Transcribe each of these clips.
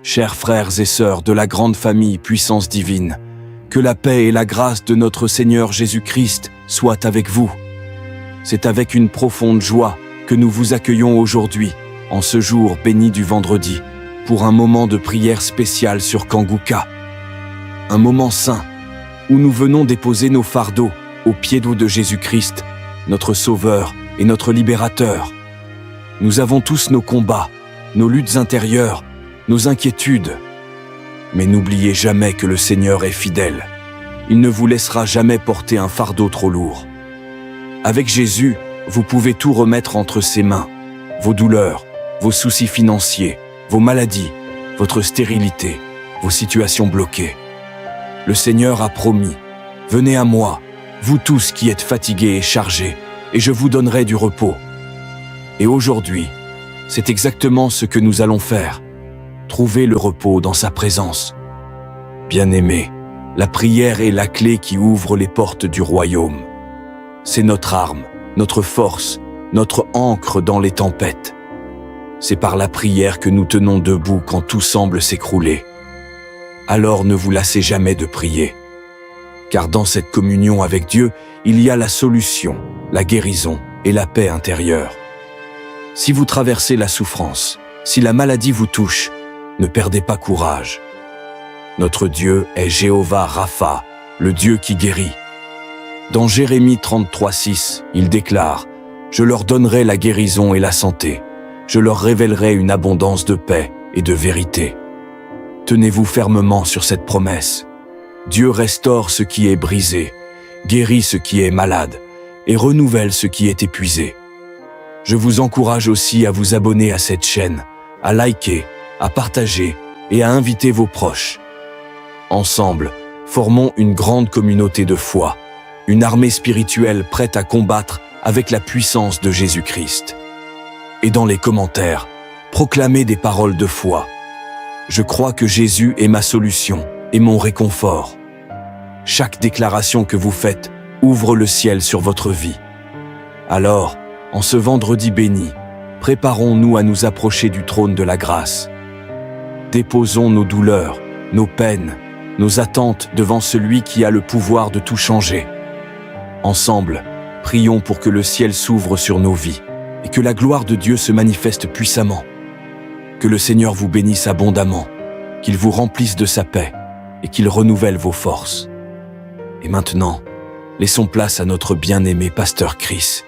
Chers frères et sœurs de la grande famille puissance divine, que la paix et la grâce de notre Seigneur Jésus-Christ soient avec vous. C'est avec une profonde joie que nous vous accueillons aujourd'hui, en ce jour béni du vendredi, pour un moment de prière spéciale sur Kanguka. Un moment saint, où nous venons déposer nos fardeaux aux pieds de Jésus-Christ, notre Sauveur et notre Libérateur. Nous avons tous nos combats, nos luttes intérieures, nos inquiétudes. Mais n'oubliez jamais que le Seigneur est fidèle. Il ne vous laissera jamais porter un fardeau trop lourd. Avec Jésus, vous pouvez tout remettre entre ses mains. Vos douleurs, vos soucis financiers, vos maladies, votre stérilité, vos situations bloquées. Le Seigneur a promis, « Venez à moi, vous tous qui êtes fatigués et chargés, et je vous donnerai du repos. » Et aujourd'hui, c'est exactement ce que nous allons faire. Trouver le repos dans sa présence. Bien-aimés, la prière est la clé qui ouvre les portes du royaume. C'est notre arme, notre force, notre ancre dans les tempêtes. C'est par la prière que nous tenons debout quand tout semble s'écrouler. Alors ne vous lassez jamais de prier. Car dans cette communion avec Dieu, il y a la solution, la guérison et la paix intérieure. Si vous traversez la souffrance, si la maladie vous touche, ne perdez pas courage. Notre Dieu est Jéhovah Rapha, le Dieu qui guérit. Dans Jérémie 33:6, il déclare « Je leur donnerai la guérison et la santé. Je leur révélerai une abondance de paix et de vérité. » Tenez-vous fermement sur cette promesse. Dieu restaure ce qui est brisé, guérit ce qui est malade et renouvelle ce qui est épuisé. Je vous encourage aussi à vous abonner à cette chaîne, à liker, à partager et à inviter vos proches. Ensemble, formons une grande communauté de foi, une armée spirituelle prête à combattre avec la puissance de Jésus-Christ. Et dans les commentaires, proclamez des paroles de foi. Je crois que Jésus est ma solution et mon réconfort. Chaque déclaration que vous faites ouvre le ciel sur votre vie. Alors, en ce vendredi béni, préparons-nous à nous approcher du trône de la grâce. Déposons nos douleurs, nos peines, nos attentes devant celui qui a le pouvoir de tout changer. Ensemble, prions pour que le ciel s'ouvre sur nos vies et que la gloire de Dieu se manifeste puissamment. Que le Seigneur vous bénisse abondamment, qu'il vous remplisse de sa paix et qu'il renouvelle vos forces. Et maintenant, laissons place à notre bien-aimé pasteur Chris,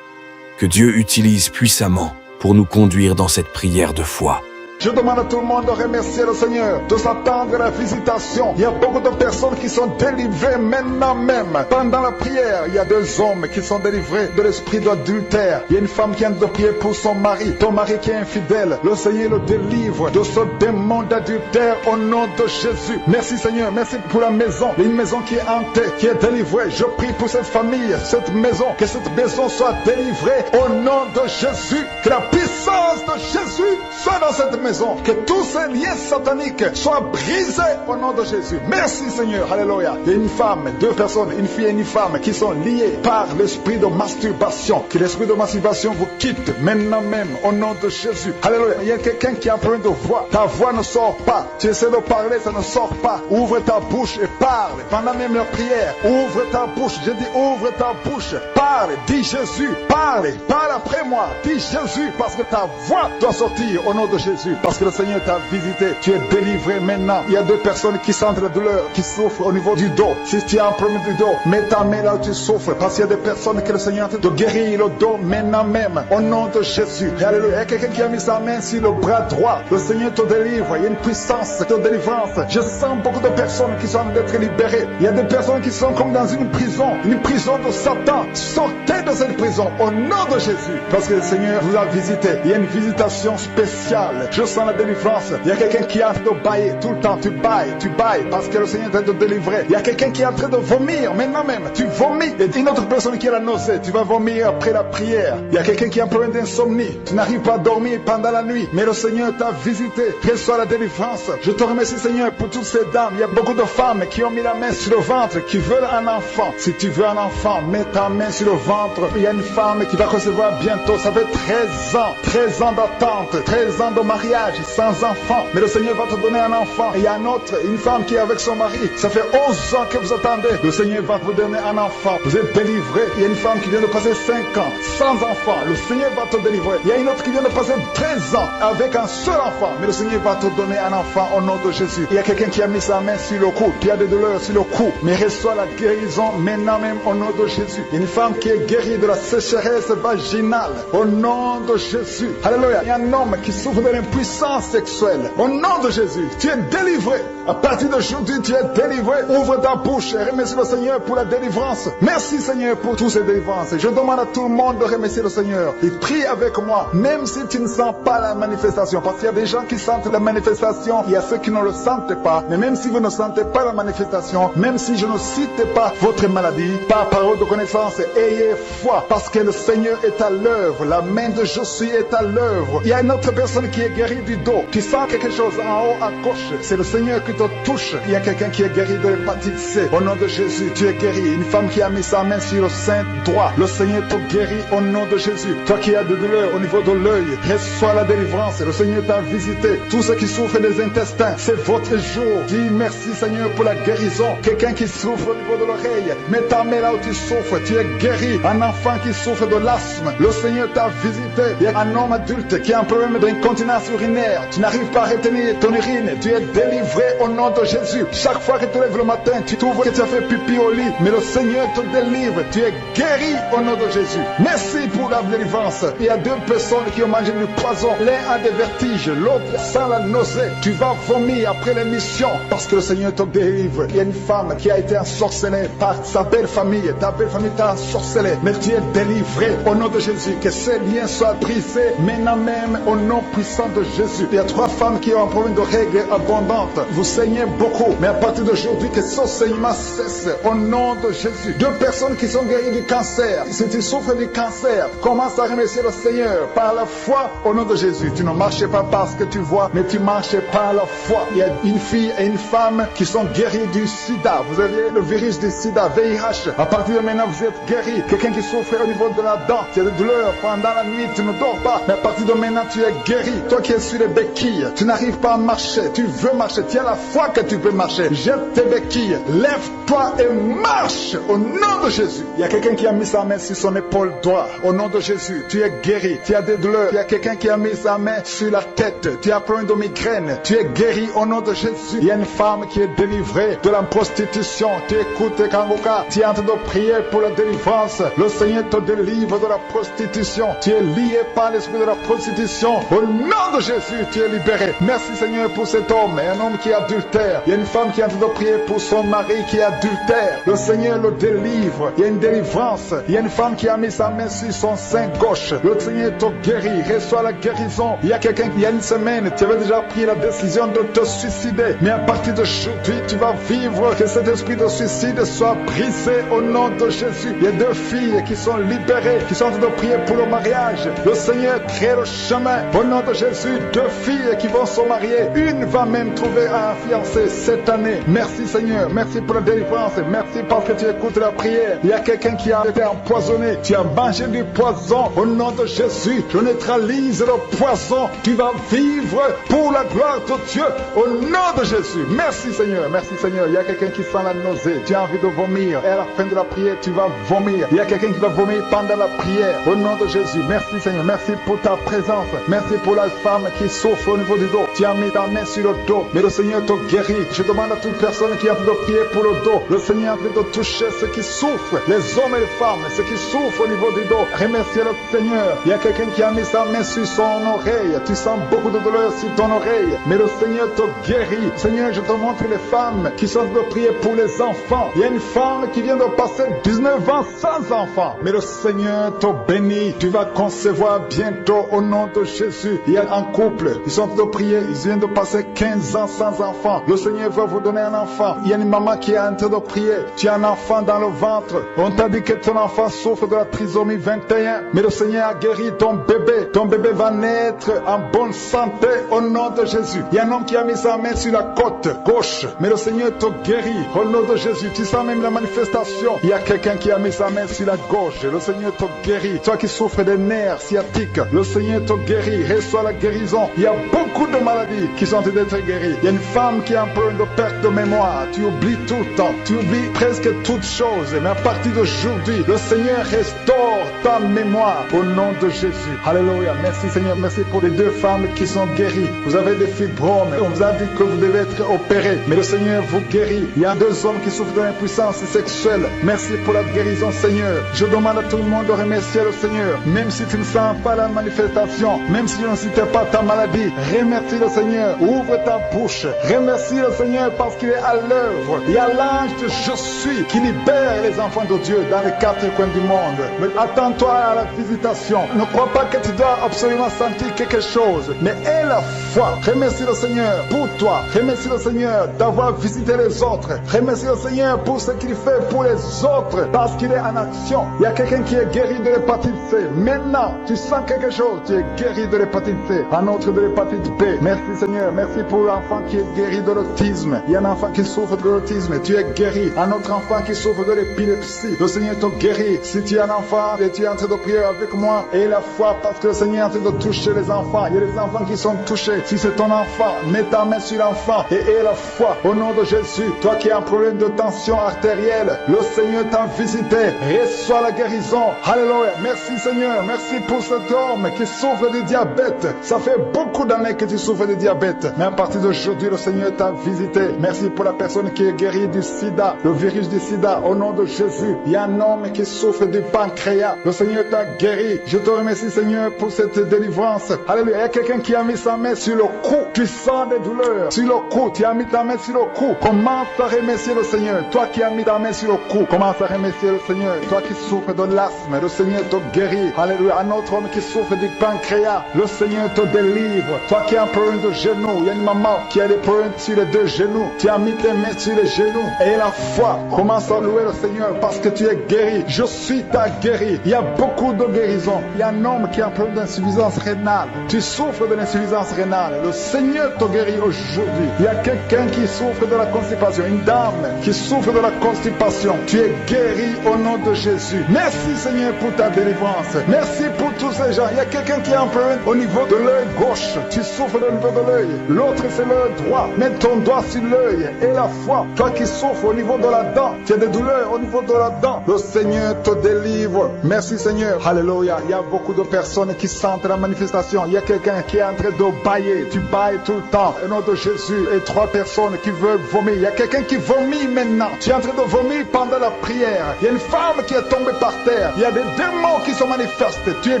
que Dieu utilise puissamment pour nous conduire dans cette prière de foi. Je demande à tout le monde de remercier le Seigneur, de s'attendre à la visitation. Il y a beaucoup de personnes qui sont délivrées maintenant même. Pendant la prière, il y a 2 hommes qui sont délivrés de l'esprit d'adultère. Il y a une femme qui vient de prier pour son mari. Ton mari qui est infidèle, le Seigneur le délivre de ce démon d'adultère au nom de Jésus. Merci Seigneur, merci pour la maison. Il y a une maison qui est hantée, qui est délivrée. Je prie pour cette famille, cette maison, que cette maison soit délivrée au nom de Jésus. Que la puissance de Jésus soit dans cette maison. Que tous ces liens sataniques soient brisés au nom de Jésus. Merci Seigneur, alléluia. Il y a une femme, 2 personnes, une fille et une femme qui sont liées par l'esprit de masturbation. Que l'esprit de masturbation vous quitte maintenant même au nom de Jésus. Alléluia. Il y a quelqu'un qui a un problème de voix. Ta voix ne sort pas. Tu essaies de parler, ça ne sort pas. Ouvre ta bouche et parle. Pendant même la prière, ouvre ta bouche. Je dis ouvre ta bouche. Parle, dis Jésus. Parle après moi. Dis Jésus parce que ta voix doit sortir au nom de Jésus. Parce que le Seigneur t'a visité, tu es délivré maintenant. Il y a 2 personnes qui sentent la douleur, qui souffrent au niveau du dos. Si tu as un problème du dos, mets ta main là où tu souffres. Parce qu'il y a des personnes que le Seigneur te guérir le dos maintenant même. Au nom de Jésus. Alléluia. Il y a quelqu'un qui a mis sa main sur le bras droit. Le Seigneur te délivre. Il y a une puissance de délivrance. Je sens beaucoup de personnes qui sont en train d'être libérées. Il y a des personnes qui sont comme dans une prison de Satan. Sortez de cette prison au nom de Jésus. Parce que le Seigneur vous a visité. Il y a une visitation spéciale. Je sens la délivrance. Il y a quelqu'un qui est en train de bailler tout le temps. Tu bailles parce que le Seigneur est en train de délivrer. Il y a quelqu'un qui est en train de vomir maintenant même. Tu vomis. Et une autre personne qui a la nausée. Tu vas vomir après la prière. Il y a quelqu'un qui a un problème d'insomnie. Tu n'arrives pas à dormir pendant la nuit. Mais le Seigneur t'a visité. Reçois la délivrance. Je te remercie Seigneur pour toutes ces dames. Il y a beaucoup de femmes qui ont mis la main sur le ventre, qui veulent un enfant. Si tu veux un enfant, mets ta main sur le ventre. Il y a une femme qui va recevoir bientôt. Ça fait 13 ans d'attente. 13 ans de mariage. mariage sans enfant, mais le Seigneur va te donner un enfant. Et il y a une femme qui est avec son mari, ça fait 11 ans que vous attendez, le Seigneur va vous donner un enfant, vous êtes délivré. Il y a une femme qui vient de passer 5 ans sans enfant, le Seigneur va te délivrer. Il y a une autre qui vient de passer 13 ans avec un seul enfant, mais le Seigneur va te donner un enfant au nom de Jésus. Il y a quelqu'un qui a mis sa main sur le cou, qui a des douleurs sur le cou, mais reçoit la guérison maintenant même au nom de Jésus. Il y a une femme qui est guérie de la sécheresse vaginale au nom de Jésus. Alléluia. Il y a un homme qui souffre de l'impuissance sexuelle au nom de Jésus. Tu es délivré. À partir d'aujourd'hui, tu es délivré. Ouvre ta bouche et remercie le Seigneur pour la délivrance. Merci Seigneur pour toutes ces délivrances. Je demande à tout le monde de remercier le Seigneur. Et prie avec moi, même si tu ne sens pas la manifestation. Parce qu'il y a des gens qui sentent la manifestation, il y a ceux qui ne le sentent pas. Mais même si vous ne sentez pas la manifestation, même si je ne cite pas votre maladie, par parole de connaissance, ayez foi. Parce que le Seigneur est à l'œuvre. La main de Jésus est à l'œuvre. Il y a une autre personne qui est guérie du dos. Tu sens quelque chose en haut à gauche. C'est le Seigneur qui te touche. Il y a quelqu'un qui est guéri de l'hépatite C. Au nom de Jésus, tu es guéri. Une femme qui a mis sa main sur le sein droit. Le Seigneur te guérit au nom de Jésus. Toi qui as des douleurs au niveau de l'œil, reçois la délivrance. Le Seigneur t'a visité. Tous ceux qui souffrent des intestins, c'est votre jour. Dis merci Seigneur pour la guérison. Quelqu'un qui souffre au niveau de l'oreille, mets ta main là où tu souffres. Tu es guéri. Un enfant qui souffre de l'asthme, le Seigneur t'a visité. Il y a un homme adulte qui a un problème d'incontinence urinaire. Tu n'arrives pas à retenir ton urine. Tu es délivré au nom de Jésus. Chaque fois que tu lèves le matin, tu trouves que tu as fait pipi au lit, mais le Seigneur te délivre. Tu es guéri au nom de Jésus. Merci pour la délivrance. Il y a 2 personnes qui ont mangé du poison. L'un a des vertiges, l'autre sent la nausée. Tu vas vomir après l'émission parce que le Seigneur te délivre. Il y a une femme qui a été ensorcelée par sa belle famille. Ta belle famille t'a ensorcelée, mais tu es délivré au nom de Jésus. Que ces liens soient brisés maintenant même au nom puissant de Jésus. Il y a 3 femmes qui ont un problème de règles abondantes. Vous saignez beaucoup, mais à partir d'aujourd'hui, que ce saignement cesse au nom de Jésus. 2 personnes qui sont guéries du cancer. Si tu souffres du cancer, commence à remercier le Seigneur par la foi au nom de Jésus. Tu ne marches pas parce que tu vois, mais tu marches par la foi. Il y a une fille et une femme qui sont guéries du sida. Vous avez le virus du sida, VIH. À partir de maintenant, vous êtes guéris. Quelqu'un qui souffre au niveau de la dent, tu as des douleurs pendant la nuit, tu ne dors pas, mais à partir de maintenant, tu es guéri. Toi qui es sur les béquilles, tu n'arrives pas à marcher, tu veux marcher, tu as la foi que tu peux marcher. Jette tes béquilles, lève-toi et marche au nom de Jésus. Il y a quelqu'un qui a mis sa main sur son épaule droite. Au nom de Jésus, tu es guéri. Tu as des douleurs. Il y a quelqu'un qui a mis sa main sur la tête. Tu as problème de migraine. Tu es guéri au nom de Jésus. Il y a une femme qui est délivrée de la prostitution. Tu écoutes Kangoka. Tu es en train de prier pour la délivrance. Le Seigneur te délivre de la prostitution. Tu es lié par l'esprit de la prostitution. Au nom de Jésus, tu es libéré. Merci Seigneur pour cet homme. Et un homme qui est adultère. Il y a une femme qui est en train de prier pour son mari qui est adultère. Le Seigneur le délivre. Il y a une délivrance. Il y a une femme qui a mis sa main sur son sein gauche. Le Seigneur te guérit. Reçois la guérison. Il y a quelqu'un qui, il y a une semaine, tu avais déjà pris la décision de te suicider. Mais à partir d'aujourd'hui, tu vas vivre. Que cet esprit de suicide soit brisé au nom de Jésus. Il y a 2 filles qui sont libérées, qui sont en train de prier pour le mariage. Le Seigneur crée le chemin. Au nom de Jésus, 2 filles qui vont se marier. Une va même trouver un fiancé cette année. Merci Seigneur. Merci pour la délivrance. Merci parce que tu écoutes la prière. Il y a quelqu'un qui a été empoisonné. Tu as mangé du poison. Au nom de Jésus, je neutralise le poison. Tu vas vivre pour la gloire de Dieu. Au nom de Jésus. Merci Seigneur. Merci Seigneur. Il y a quelqu'un qui sent la nausée. Tu as envie de vomir. Et à la fin de la prière, tu vas vomir. Il y a quelqu'un qui va vomir pendant la prière. Au nom de Jésus. Merci Seigneur. Merci pour ta présence. Merci pour la femme qui souffre au niveau du dos. Tu as mis ta main sur le dos. Mais le Seigneur te guérit. Je demande à toute personne qui a envie de prier pour le dos. Le Seigneur a envie de toucher ceux qui souffrent. Les hommes et les femmes. Ceux qui souffrent au niveau du dos. Remerciez le Seigneur. Il y a quelqu'un qui a mis sa main sur son oreille. Tu sens beaucoup de douleur sur ton oreille. Mais le Seigneur te guérit. Seigneur, je te montre les femmes qui sont de prier pour les enfants. Il y a une femme qui vient de passer 19 ans sans enfant. Mais le Seigneur te bénit. Tu vas concevoir bientôt au nom de Jésus. Il y a un couple. Ils sont de prier. Ils viennent de passer 15 ans sans enfant. Le Seigneur va vous donner un enfant. Il y a une maman qui est en train de prier. Tu as un enfant dans le ventre. On t'a dit que ton enfant souffre de la trisomie 21. Mais le Seigneur a guéri ton bébé. Ton bébé va naître en bonne santé au nom de Jésus. Il y a un homme qui a mis sa main sur la côte gauche. Mais le Seigneur te guérit au nom de Jésus. Tu sens même la manifestation. Il y a quelqu'un qui a mis sa main sur la gauche. Le Seigneur te guérit. Toi qui souffres des nerfs sciatiques, le Seigneur te guérit. Reçois la guérison guérison. Il y a beaucoup de maladies qui sont en train d'être guéries. Il y a une femme qui a un problème de perte de mémoire. Tu oublies tout le temps. Tu oublies presque toutes choses. Mais à partir d'aujourd'hui, le Seigneur restaure ta mémoire au nom de Jésus. Alléluia. Merci Seigneur. Merci pour les deux femmes qui sont guéries. Vous avez des fibromes. On vous a dit que vous devez être opérés. Mais le Seigneur vous guérit. Il y a deux hommes qui souffrent de l'impuissance sexuelle. Merci pour la guérison Seigneur. Je demande à tout le monde de remercier le Seigneur. Même si tu ne sens pas la manifestation, même si tu ne cites pas ta maladie, remercie le Seigneur. Ouvre ta bouche. Remercie le Seigneur parce qu'il est à l'œuvre. Il y a l'ange de Je suis qui libère les enfants de Dieu dans les quatre coins du monde. Mais attends-toi à la visitation. Ne crois pas que tu dois absolument sentir quelque chose, mais aie la foi. Remercie le Seigneur pour toi. Remercie le Seigneur d'avoir visité les autres. Remercie le Seigneur pour ce qu'il fait pour les autres parce qu'il est en action. Il y a quelqu'un qui est guéri de l'hépatite C. Maintenant, tu sens quelque chose, tu es guéri de l'hépatite C. Un autre de l'hépatite B. Merci Seigneur. Merci pour l'enfant qui est guéri de l'autisme. Il y a un enfant qui souffre de l'autisme. Tu es guéri. Un autre enfant qui souffre de l'épilepsie. Le Seigneur te guérit. Si tu es un enfant et tu es en train de prier avec moi, aie la foi parce que le Seigneur est en train de toucher les enfants. Il y a des enfants qui sont touchés. Si c'est ton enfant, mets ta main sur l'enfant et aie la foi au nom de Jésus. Toi qui as un problème de tension artérielle, le Seigneur t'a visité. Reçois la guérison. Alléluia. Merci Seigneur. Merci pour cet homme qui souffre de diabète. Ça fait beaucoup d'années que tu souffres de diabète. Mais à partir d'aujourd'hui, le Seigneur t'a visité. Merci pour la personne qui est guérie du sida, le virus du sida. Au nom de Jésus, il y a un homme qui souffre du pancréas. Le Seigneur t'a guéri. Je te remercie Seigneur pour cette délivrance. Alléluia. Il y a quelqu'un qui a mis sa main sur le cou. Tu sens des douleurs sur le cou. Tu as mis ta main sur le cou. Commence à remercier le Seigneur. Toi qui as mis ta main sur le cou, commence à remercier le Seigneur. Toi qui souffres de l'asthme, le Seigneur te guérit. Alléluia. Un autre homme qui souffre du pancréas, le Seigneur te délivre. Toi qui as un problème de genou, il y a une maman qui a des problèmes sur les deux genoux. Tu as mis tes mains sur les genoux. Et la foi, commence à louer le Seigneur parce que tu es guéri. Je suis ta guéri. Il y a beaucoup de guérisons. Il y a un homme qui a un problème d'insuffisance rénale. Tu souffres de l'insuffisance rénale. Le Seigneur te guérit aujourd'hui. Il y a quelqu'un qui souffre de la constipation. Une dame qui souffre de la constipation. Tu es guéri au nom de Jésus. Merci Seigneur pour ta délivrance. Merci pour tous ces gens. Il y a quelqu'un qui a un problème au niveau de l'œil gauche. Tu souffres au niveau de l'œil. L'autre c'est l'œil droit. Mets ton doigt sur l'œil et la foi. Toi qui souffres au niveau de la dent. Tu as des douleurs au niveau de la dent. Le Seigneur te délivre. Merci Seigneur. Alléluia. Il y a beaucoup de personnes qui sentent la manifestation. Il y a quelqu'un qui est en train de bailler. Tu bailles tout le temps. Au nom de Jésus. Et 3 personnes qui veulent vomir. Il y a quelqu'un qui vomit maintenant. Tu es en train de vomir pendant la prière. Il y a une femme qui est tombée par terre. Il y a des démons qui se manifestent. Tu es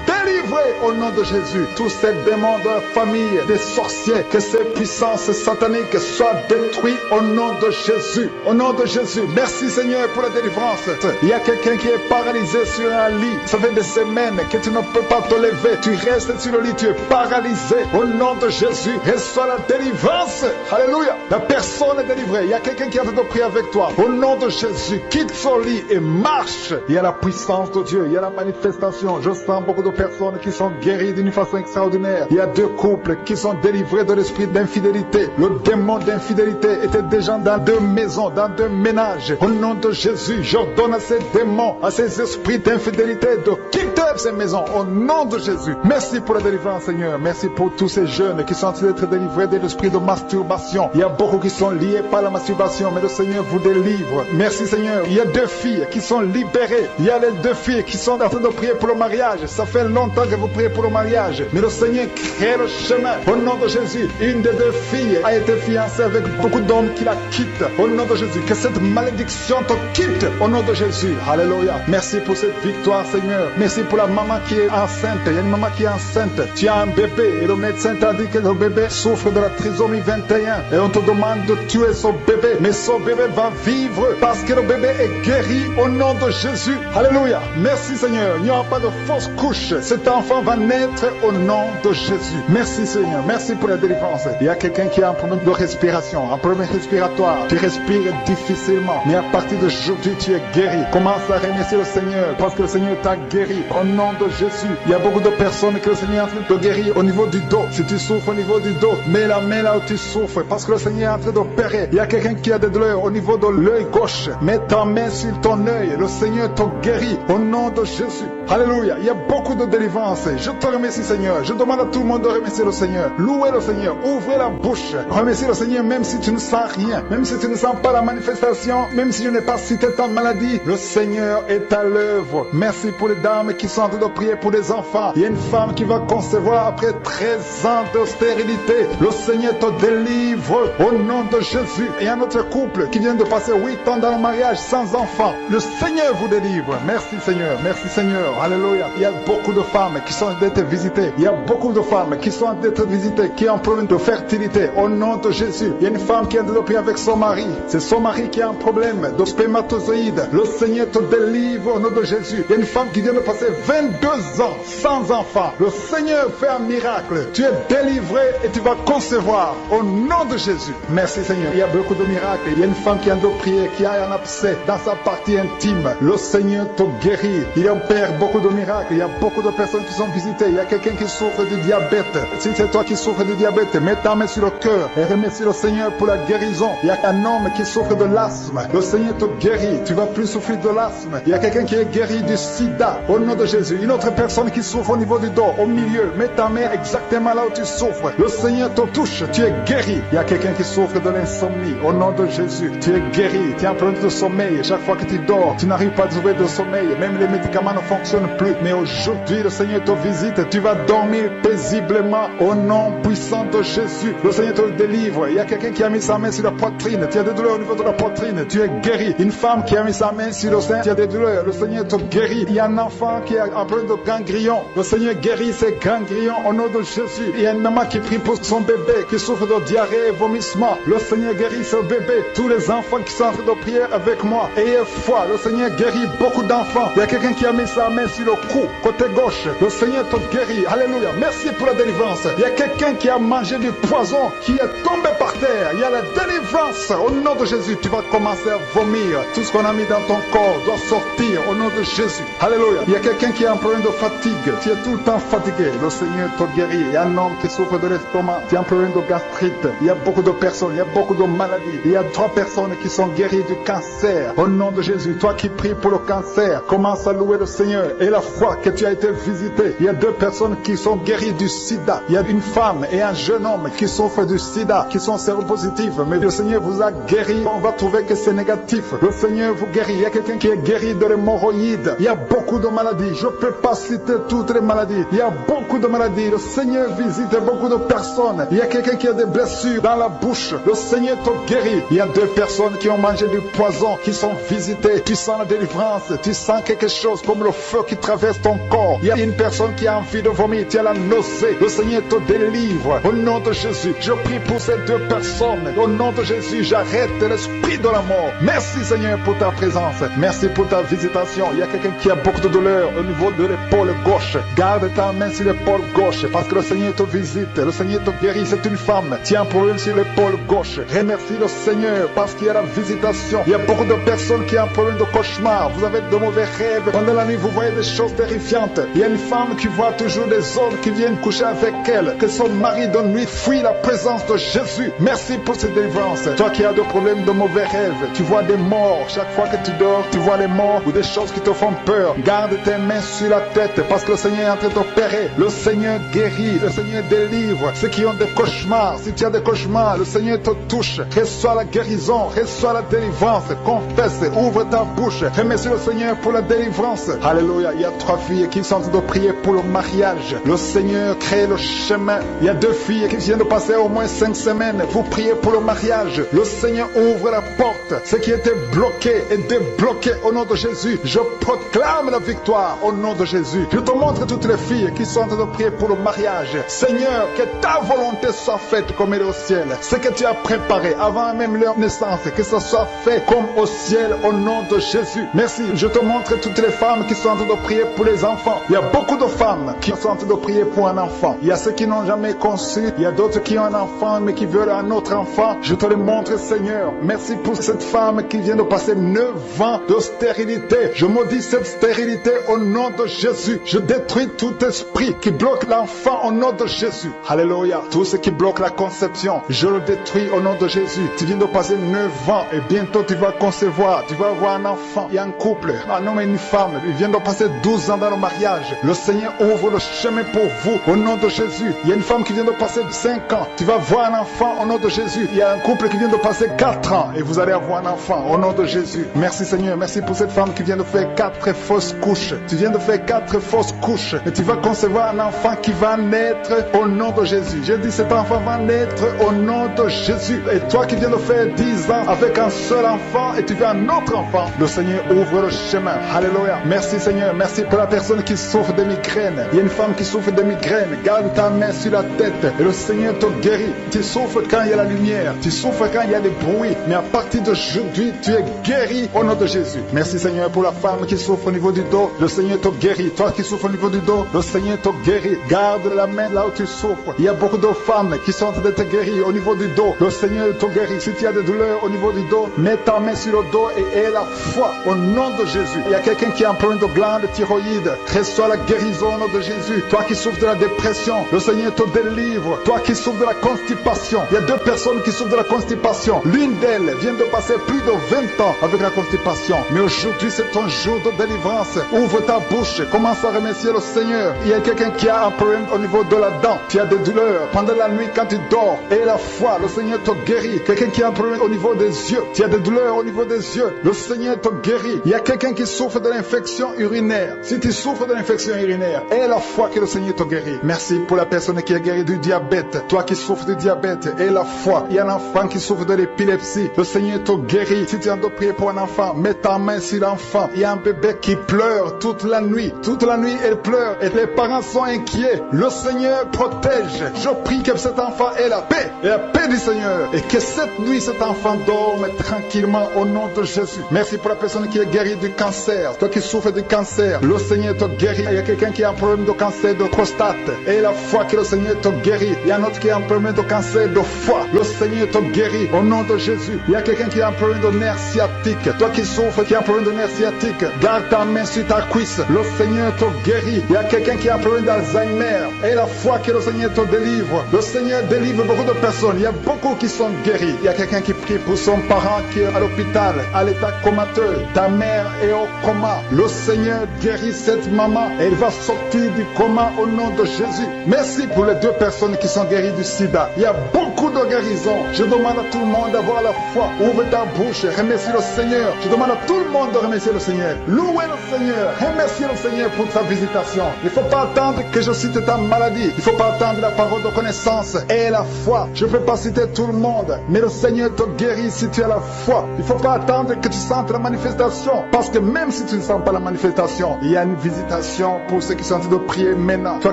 délivré au nom de Jésus. Tous ces démons de la famille, des sorciers, que ces puissances sataniques soient détruites au nom de Jésus. Au nom de Jésus. Merci Seigneur pour la délivrance. Il y a quelqu'un qui est paralysé sur un lit. Ça fait des semaines que tu ne peux pas te lever. Tu restes sur le lit. Tu es paralysé. Au nom de Jésus. Reçois la délivrance. Alléluia. La personne est délivrée. Il y a quelqu'un qui est en train de prier avec toi. Au nom de Jésus. Quitte son lit et marche. Il y a la puissance de Dieu. Il y a la manifestation. Je sens beaucoup de personnes qui sont guéries d'une façon extraordinaire. Il y a 2 couples qui sont délivrés de l'esprit d'infidélité. Le démon d'infidélité était déjà dans 2 maisons, dans 2 ménages. Au nom de Jésus, j'ordonne à ces démons, à ces esprits d'infidélité de quitter ces maisons. Au nom de Jésus. Merci pour la délivrance, Seigneur. Merci pour tous ces jeunes qui sont en train d'être délivrés de l'esprit de masturbation. Il y a beaucoup qui sont liés par la masturbation, mais le Seigneur vous délivre. Merci, Seigneur. Il y a 2 filles qui sont libérées. Il y a les 2 filles qui sont en train de prier pour le mariage. Ça fait longtemps que vous priez pour le mariage. Mais le Seigneur crée le chemin. Au nom de Jésus, une des 2 filles a été fiancée avec beaucoup d'hommes qui la quittent. Au nom de Jésus, que cette malédiction te quitte. Au nom de Jésus. Alléluia. Merci pour cette victoire, Seigneur. Merci pour la maman qui est enceinte. Il y a une maman qui est enceinte. Tu as un bébé et le médecin t'a dit que le bébé souffre de la trisomie 21. Et on te demande de tuer son bébé. Mais son bébé va vivre parce que le bébé est guéri au nom de Jésus. Alléluia. Merci, Seigneur. Il n'y aura pas de fausse couche. Cet enfant va naître au nom de Jésus. Merci Seigneur, merci pour la délivrance. Il y a quelqu'un qui a un problème de respiration, un problème respiratoire. Tu respires difficilement, mais à partir d'aujourd'hui tu es guéri. Commence à remercier le Seigneur parce que le Seigneur t'a guéri au nom de Jésus. Il y a beaucoup de personnes que le Seigneur est en train de guérir au niveau du dos. Si tu souffres au niveau du dos, mets la main là où tu souffres parce que le Seigneur est en train d'opérer. Il y a quelqu'un qui a des douleurs au niveau de l'œil gauche. Mets ta main sur ton œil. Le Seigneur te guérit au nom de Jésus. Alléluia. Il y a beaucoup de délivrance. Je te remercie, Seigneur. Je demande à tout le monde de remercier le Seigneur. Louez le Seigneur. Ouvrez la bouche. Remercie le Seigneur même si tu ne sens rien. Même si tu ne sens pas la manifestation. Même si je n'ai pas cité ta maladie. Le Seigneur est à l'œuvre. Merci pour les dames qui sont en train de prier pour les enfants. Il y a une femme qui va concevoir après 13 ans de stérilité. Le Seigneur te délivre au nom de Jésus. Et un autre couple qui vient de passer 8 ans dans le mariage sans enfant. Le Seigneur vous délivre. Merci Seigneur. Merci Seigneur. Alléluia. Il y a beaucoup de femmes qui sont d'être visitées. Il y a beaucoup de femmes qui sont d'être visitées, qui ont un problème de fertilité. Au nom de Jésus. Il y a une femme qui a développé avec son mari. C'est son mari qui a un problème de spermatozoïde. Le Seigneur te délivre au nom de Jésus. Il y a une femme qui vient de passer 22 ans sans enfant. Le Seigneur fait un miracle. Tu es délivré et tu vas concevoir au nom de Jésus. Merci Seigneur. Il y a beaucoup de miracles. Il y a une femme qui a de prier, qui a un abcès dans sa partie intime. Le Seigneur te guérit. Il opère beaucoup de miracles. Il y a beaucoup de personnes qui sont visitées. Il y a quelqu'un qui souffre du diabète. Si c'est toi qui souffres du diabète, mets ta main sur le cœur et remercie le Seigneur pour la guérison. Il y a un homme qui souffre de l'asthme. Le Seigneur te guérit. Tu vas plus souffrir de l'asthme. Il y a quelqu'un qui est guéri du sida au nom de Jésus. Une autre personne qui souffre au niveau du dos, au milieu. Mets ta main exactement là où tu souffres. Le Seigneur te touche. Tu es guéri. Il y a quelqu'un qui souffre de l'insomnie au nom de Jésus. Tu es guéri. Tu as un problème de sommeil. Chaque fois que tu dors, tu n'arrives pas à trouver de sommeil. Même les médicaments ne fonctionnent plus. Mais aujourd'hui, le Seigneur te visite. Tu vas dormir paisiblement au nom puissant de Jésus. Le Seigneur te délivre. Il y a quelqu'un qui a mis sa main sur la poitrine. Tu as des douleurs au niveau de la poitrine. Tu es guéri. Une femme qui a mis sa main sur le sein. Tu as des douleurs. Le Seigneur te guérit. Il y a un enfant qui a un problème de ganglion. Le Seigneur guérit ses ganglions au nom de Jésus. Il y a une maman qui prie pour son bébé qui souffre de diarrhée et vomissement. Le Seigneur guérit ce bébé. Tous les enfants qui sont en train de prier avec moi, ayez foi. Le Seigneur guérit beaucoup d'enfants. Il y a quelqu'un qui a mis sa main sur le cou, côté gauche. Le Seigneur te guérit. Alléluia. Merci pour la délivrance. Il y a quelqu'un qui a mangé du poison, qui est tombé par terre. Il y a la délivrance. Au nom de Jésus, tu vas commencer à vomir. Tout ce qu'on a mis dans ton corps doit sortir au nom de Jésus. Alléluia. Il y a quelqu'un qui a un problème de fatigue. Tu es tout le temps fatigué. Le Seigneur te guérit. Il y a un homme qui souffre de l'estomac. Tu as un problème de gastrite. Il y a beaucoup de personnes. Il y a beaucoup de maladies. Il y a 3 personnes qui sont guéries du cancer. Au nom de Jésus, toi qui pries pour le cancer, commence à louer le Seigneur. Et la foi que tu as été visité. Il y a 2 personnes qui sont guéries du sida. Il y a une femme et un jeune homme qui souffrent du sida, qui sont séropositifs. Mais le Seigneur vous a guéri. On va trouver que c'est négatif. Le Seigneur vous guérit. Il y a quelqu'un qui est guéri de l'hémorroïde. Il y a beaucoup de maladies. Je ne peux pas citer toutes les maladies. Il y a beaucoup de maladies. Le Seigneur visite beaucoup de personnes. Il y a quelqu'un qui a des blessures dans la bouche. Le Seigneur te guérit. Il y a 2 personnes qui ont mangé du poison, qui sont visitées. Tu sens la délivrance. Tu sens quelque chose comme le feu qui traverse ton corps. Il y a une personne qui a envie de vomir. Tu as la nausée. Le Seigneur te délivre. Au nom de Jésus, je prie pour ces 2 personnes. Au nom de Jésus, j'arrête l'esprit de la mort. Merci Seigneur pour ta présence. Merci pour ta visitation. Il y a quelqu'un qui a beaucoup de douleur au niveau de l'épaule gauche. Garde ta main sur l'épaule gauche parce que le Seigneur te visite. Le Seigneur te guérit. C'est une femme. Tu as un problème sur l'épaule gauche. Remercie le Seigneur parce qu'il y a la visitation. Il y a beaucoup de personnes qui ont un problème de cauchemar. Vous avez de mauvais rêves. Pendant la nuit, vous voyez des choses terrifiantes. Il y a une femme qui voit toujours des hommes qui viennent coucher avec elle. Que son mari de nuit fuit la présence de Jésus. Merci pour cette délivrance. Toi qui as des problèmes de mauvais rêves, tu vois des morts. Chaque fois que tu dors, tu vois les morts ou des choses qui te font peur. Garde tes mains sur la tête parce que le Seigneur est en train d'opérer. Le Seigneur guérit. Le Seigneur délivre ceux qui ont des cauchemars. Si tu as des cauchemars, le Seigneur te touche. Reçois la guérison. Reçois la délivrance. Confesse. Ouvre ta bouche. Remercie le Seigneur pour la délivrance. Alléluia. Il y a 3 filles qui sont en train de prier pour le mariage. Le Seigneur crée le chemin. Il y a 2 filles qui viennent de passer au moins 5 semaines. Vous priez pour le mariage. Le Seigneur ouvre la porte. Ce qui était bloqué est débloqué au nom de Jésus. Je proclame la victoire au nom de Jésus. Je te montre toutes les filles qui sont en train de prier pour le mariage. Seigneur, que ta volonté soit faite comme elle est au ciel. Ce que tu as préparé avant même leur naissance, que ce soit fait comme au ciel au nom de Jésus. Merci. Je te montre toutes les femmes qui sont en train de prier pour les enfants. Il y a beaucoup de femmes qui sont en train de prier pour un enfant. Il y a ceux qui n'ont jamais conçu. Il y a d'autres qui ont un enfant mais qui veulent un autre enfant. Je te le montre, Seigneur. Merci pour cette femme qui vient de passer 9 ans de stérilité. Je maudis cette stérilité au nom de Jésus. Je détruis tout esprit qui bloque l'enfant au nom de Jésus. Alléluia. Tout ce qui bloque la conception, je le détruis au nom de Jésus. Tu viens de passer 9 ans et bientôt tu vas concevoir. Tu vas avoir un enfant. Il y a un couple, un homme et une femme. Ils viennent de passer passer 12 ans dans le mariage. Le Seigneur ouvre le chemin pour vous au nom de Jésus. Il y a une femme qui vient de passer 5 ans. Tu vas voir un enfant au nom de Jésus. Il y a un couple qui vient de passer 4 ans et vous allez avoir un enfant au nom de Jésus. Merci Seigneur. Merci pour cette femme qui vient de faire 4 fausses couches. Tu viens de faire 4 fausses couches et tu vas concevoir un enfant qui va naître au nom de Jésus. J'ai dit cet enfant va naître au nom de Jésus. Et toi qui viens de faire 10 ans avec un seul enfant et tu veux un autre enfant, le Seigneur ouvre le chemin. Alléluia. Merci Seigneur. Merci pour la personne qui souffre de migraine. Il y a une femme qui souffre de migraine. Garde ta main sur la tête et le Seigneur te guérit. Tu souffres quand il y a la lumière. Tu souffres quand il y a des bruits. Mais à partir d'aujourd'hui, tu es guéri au nom de Jésus. Merci Seigneur pour la femme qui souffre au niveau du dos. Le Seigneur te guérit. Toi qui souffres au niveau du dos, le Seigneur te guérit. Garde la main là où tu souffres. Il y a beaucoup de femmes qui sont en train d'être guéries au niveau du dos. Le Seigneur te guérit. Si tu as des douleurs au niveau du dos, mets ta main sur le dos et aie la foi au nom de Jésus. Il y a quelqu'un qui a un problème de glande thyroïde. Reçois la guérison au nom de Jésus. Toi qui souffres de la dépression, le Seigneur te délivre. Toi qui souffres de la constipation, il y a 2 personnes qui souffrent de la constipation. L'une d'elles vient de passer plus de 20 ans avec la constipation. Mais aujourd'hui, c'est ton jour de délivrance. Ouvre ta bouche. Commence à remercier le Seigneur. Il y a quelqu'un qui a un problème au niveau de la dent. Tu as des douleurs pendant la nuit quand tu dors. Et la foi, le Seigneur te guérit. Quelqu'un qui a un problème au niveau des yeux. Tu as des douleurs au niveau des yeux. Le Seigneur te guérit. Il y a quelqu'un qui souffre de l'infection urinaire. Si tu souffres de l'infection urinaire, aie la foi que le Seigneur te guérit. Merci pour la personne qui est guérie du diabète. Toi qui souffres du diabète, aie la foi. Il y a un enfant qui souffre de l'épilepsie. Le Seigneur te guérit. Si tu es en train de prier pour un enfant, mets ta main sur l'enfant. Il y a un bébé qui pleure toute la nuit. Toute la nuit, elle pleure et les parents sont inquiets. Le Seigneur protège. Je prie que cet enfant ait la paix. Et la paix du Seigneur. Et que cette nuit, cet enfant dorme tranquillement au nom de Jésus. Merci pour la personne qui est guérie du cancer. Toi qui souffres du cancer, le Seigneur te guérit. Il y a quelqu'un qui a un problème de cancer de prostate. Et la foi que le Seigneur te guérit. Il y a un autre qui a un problème de cancer de foie. Le Seigneur te guérit au nom de Jésus. Il y a quelqu'un qui a un problème de nerf sciatique. Toi qui souffres, qui a un problème de nerf sciatique, garde ta main sur ta cuisse. Le Seigneur te guérit. Il y a quelqu'un qui a un problème d'Alzheimer. Et la foi que le Seigneur te délivre. Le Seigneur délivre beaucoup de personnes. Il y a beaucoup qui sont guéris. Il y a quelqu'un qui prie pour son parent qui est à l'hôpital, à l'état comateux. Ta mère est au coma. Le Seigneur guérit cette maman. Elle va sortir du coma au nom de Jésus. Merci pour les 2 personnes qui sont guéries du sida. Il y a beaucoup de guérisons. Je demande à tout le monde d'avoir la foi. Ouvre ta bouche. Remercie le Seigneur. Je demande à tout le monde de remercier le Seigneur. Louez le Seigneur. Remerciez le Seigneur pour sa visitation. Il ne faut pas attendre que je cite ta maladie. Il ne faut pas attendre la parole de connaissance et la foi. Je ne peux pas citer tout le monde, mais le Seigneur te guérit si tu as la foi. Il ne faut pas attendre que tu sentes la manifestation, parce que même si tu ne sens pas la manifestation, il y a une visitation pour ceux qui sont en train de prier maintenant. Toi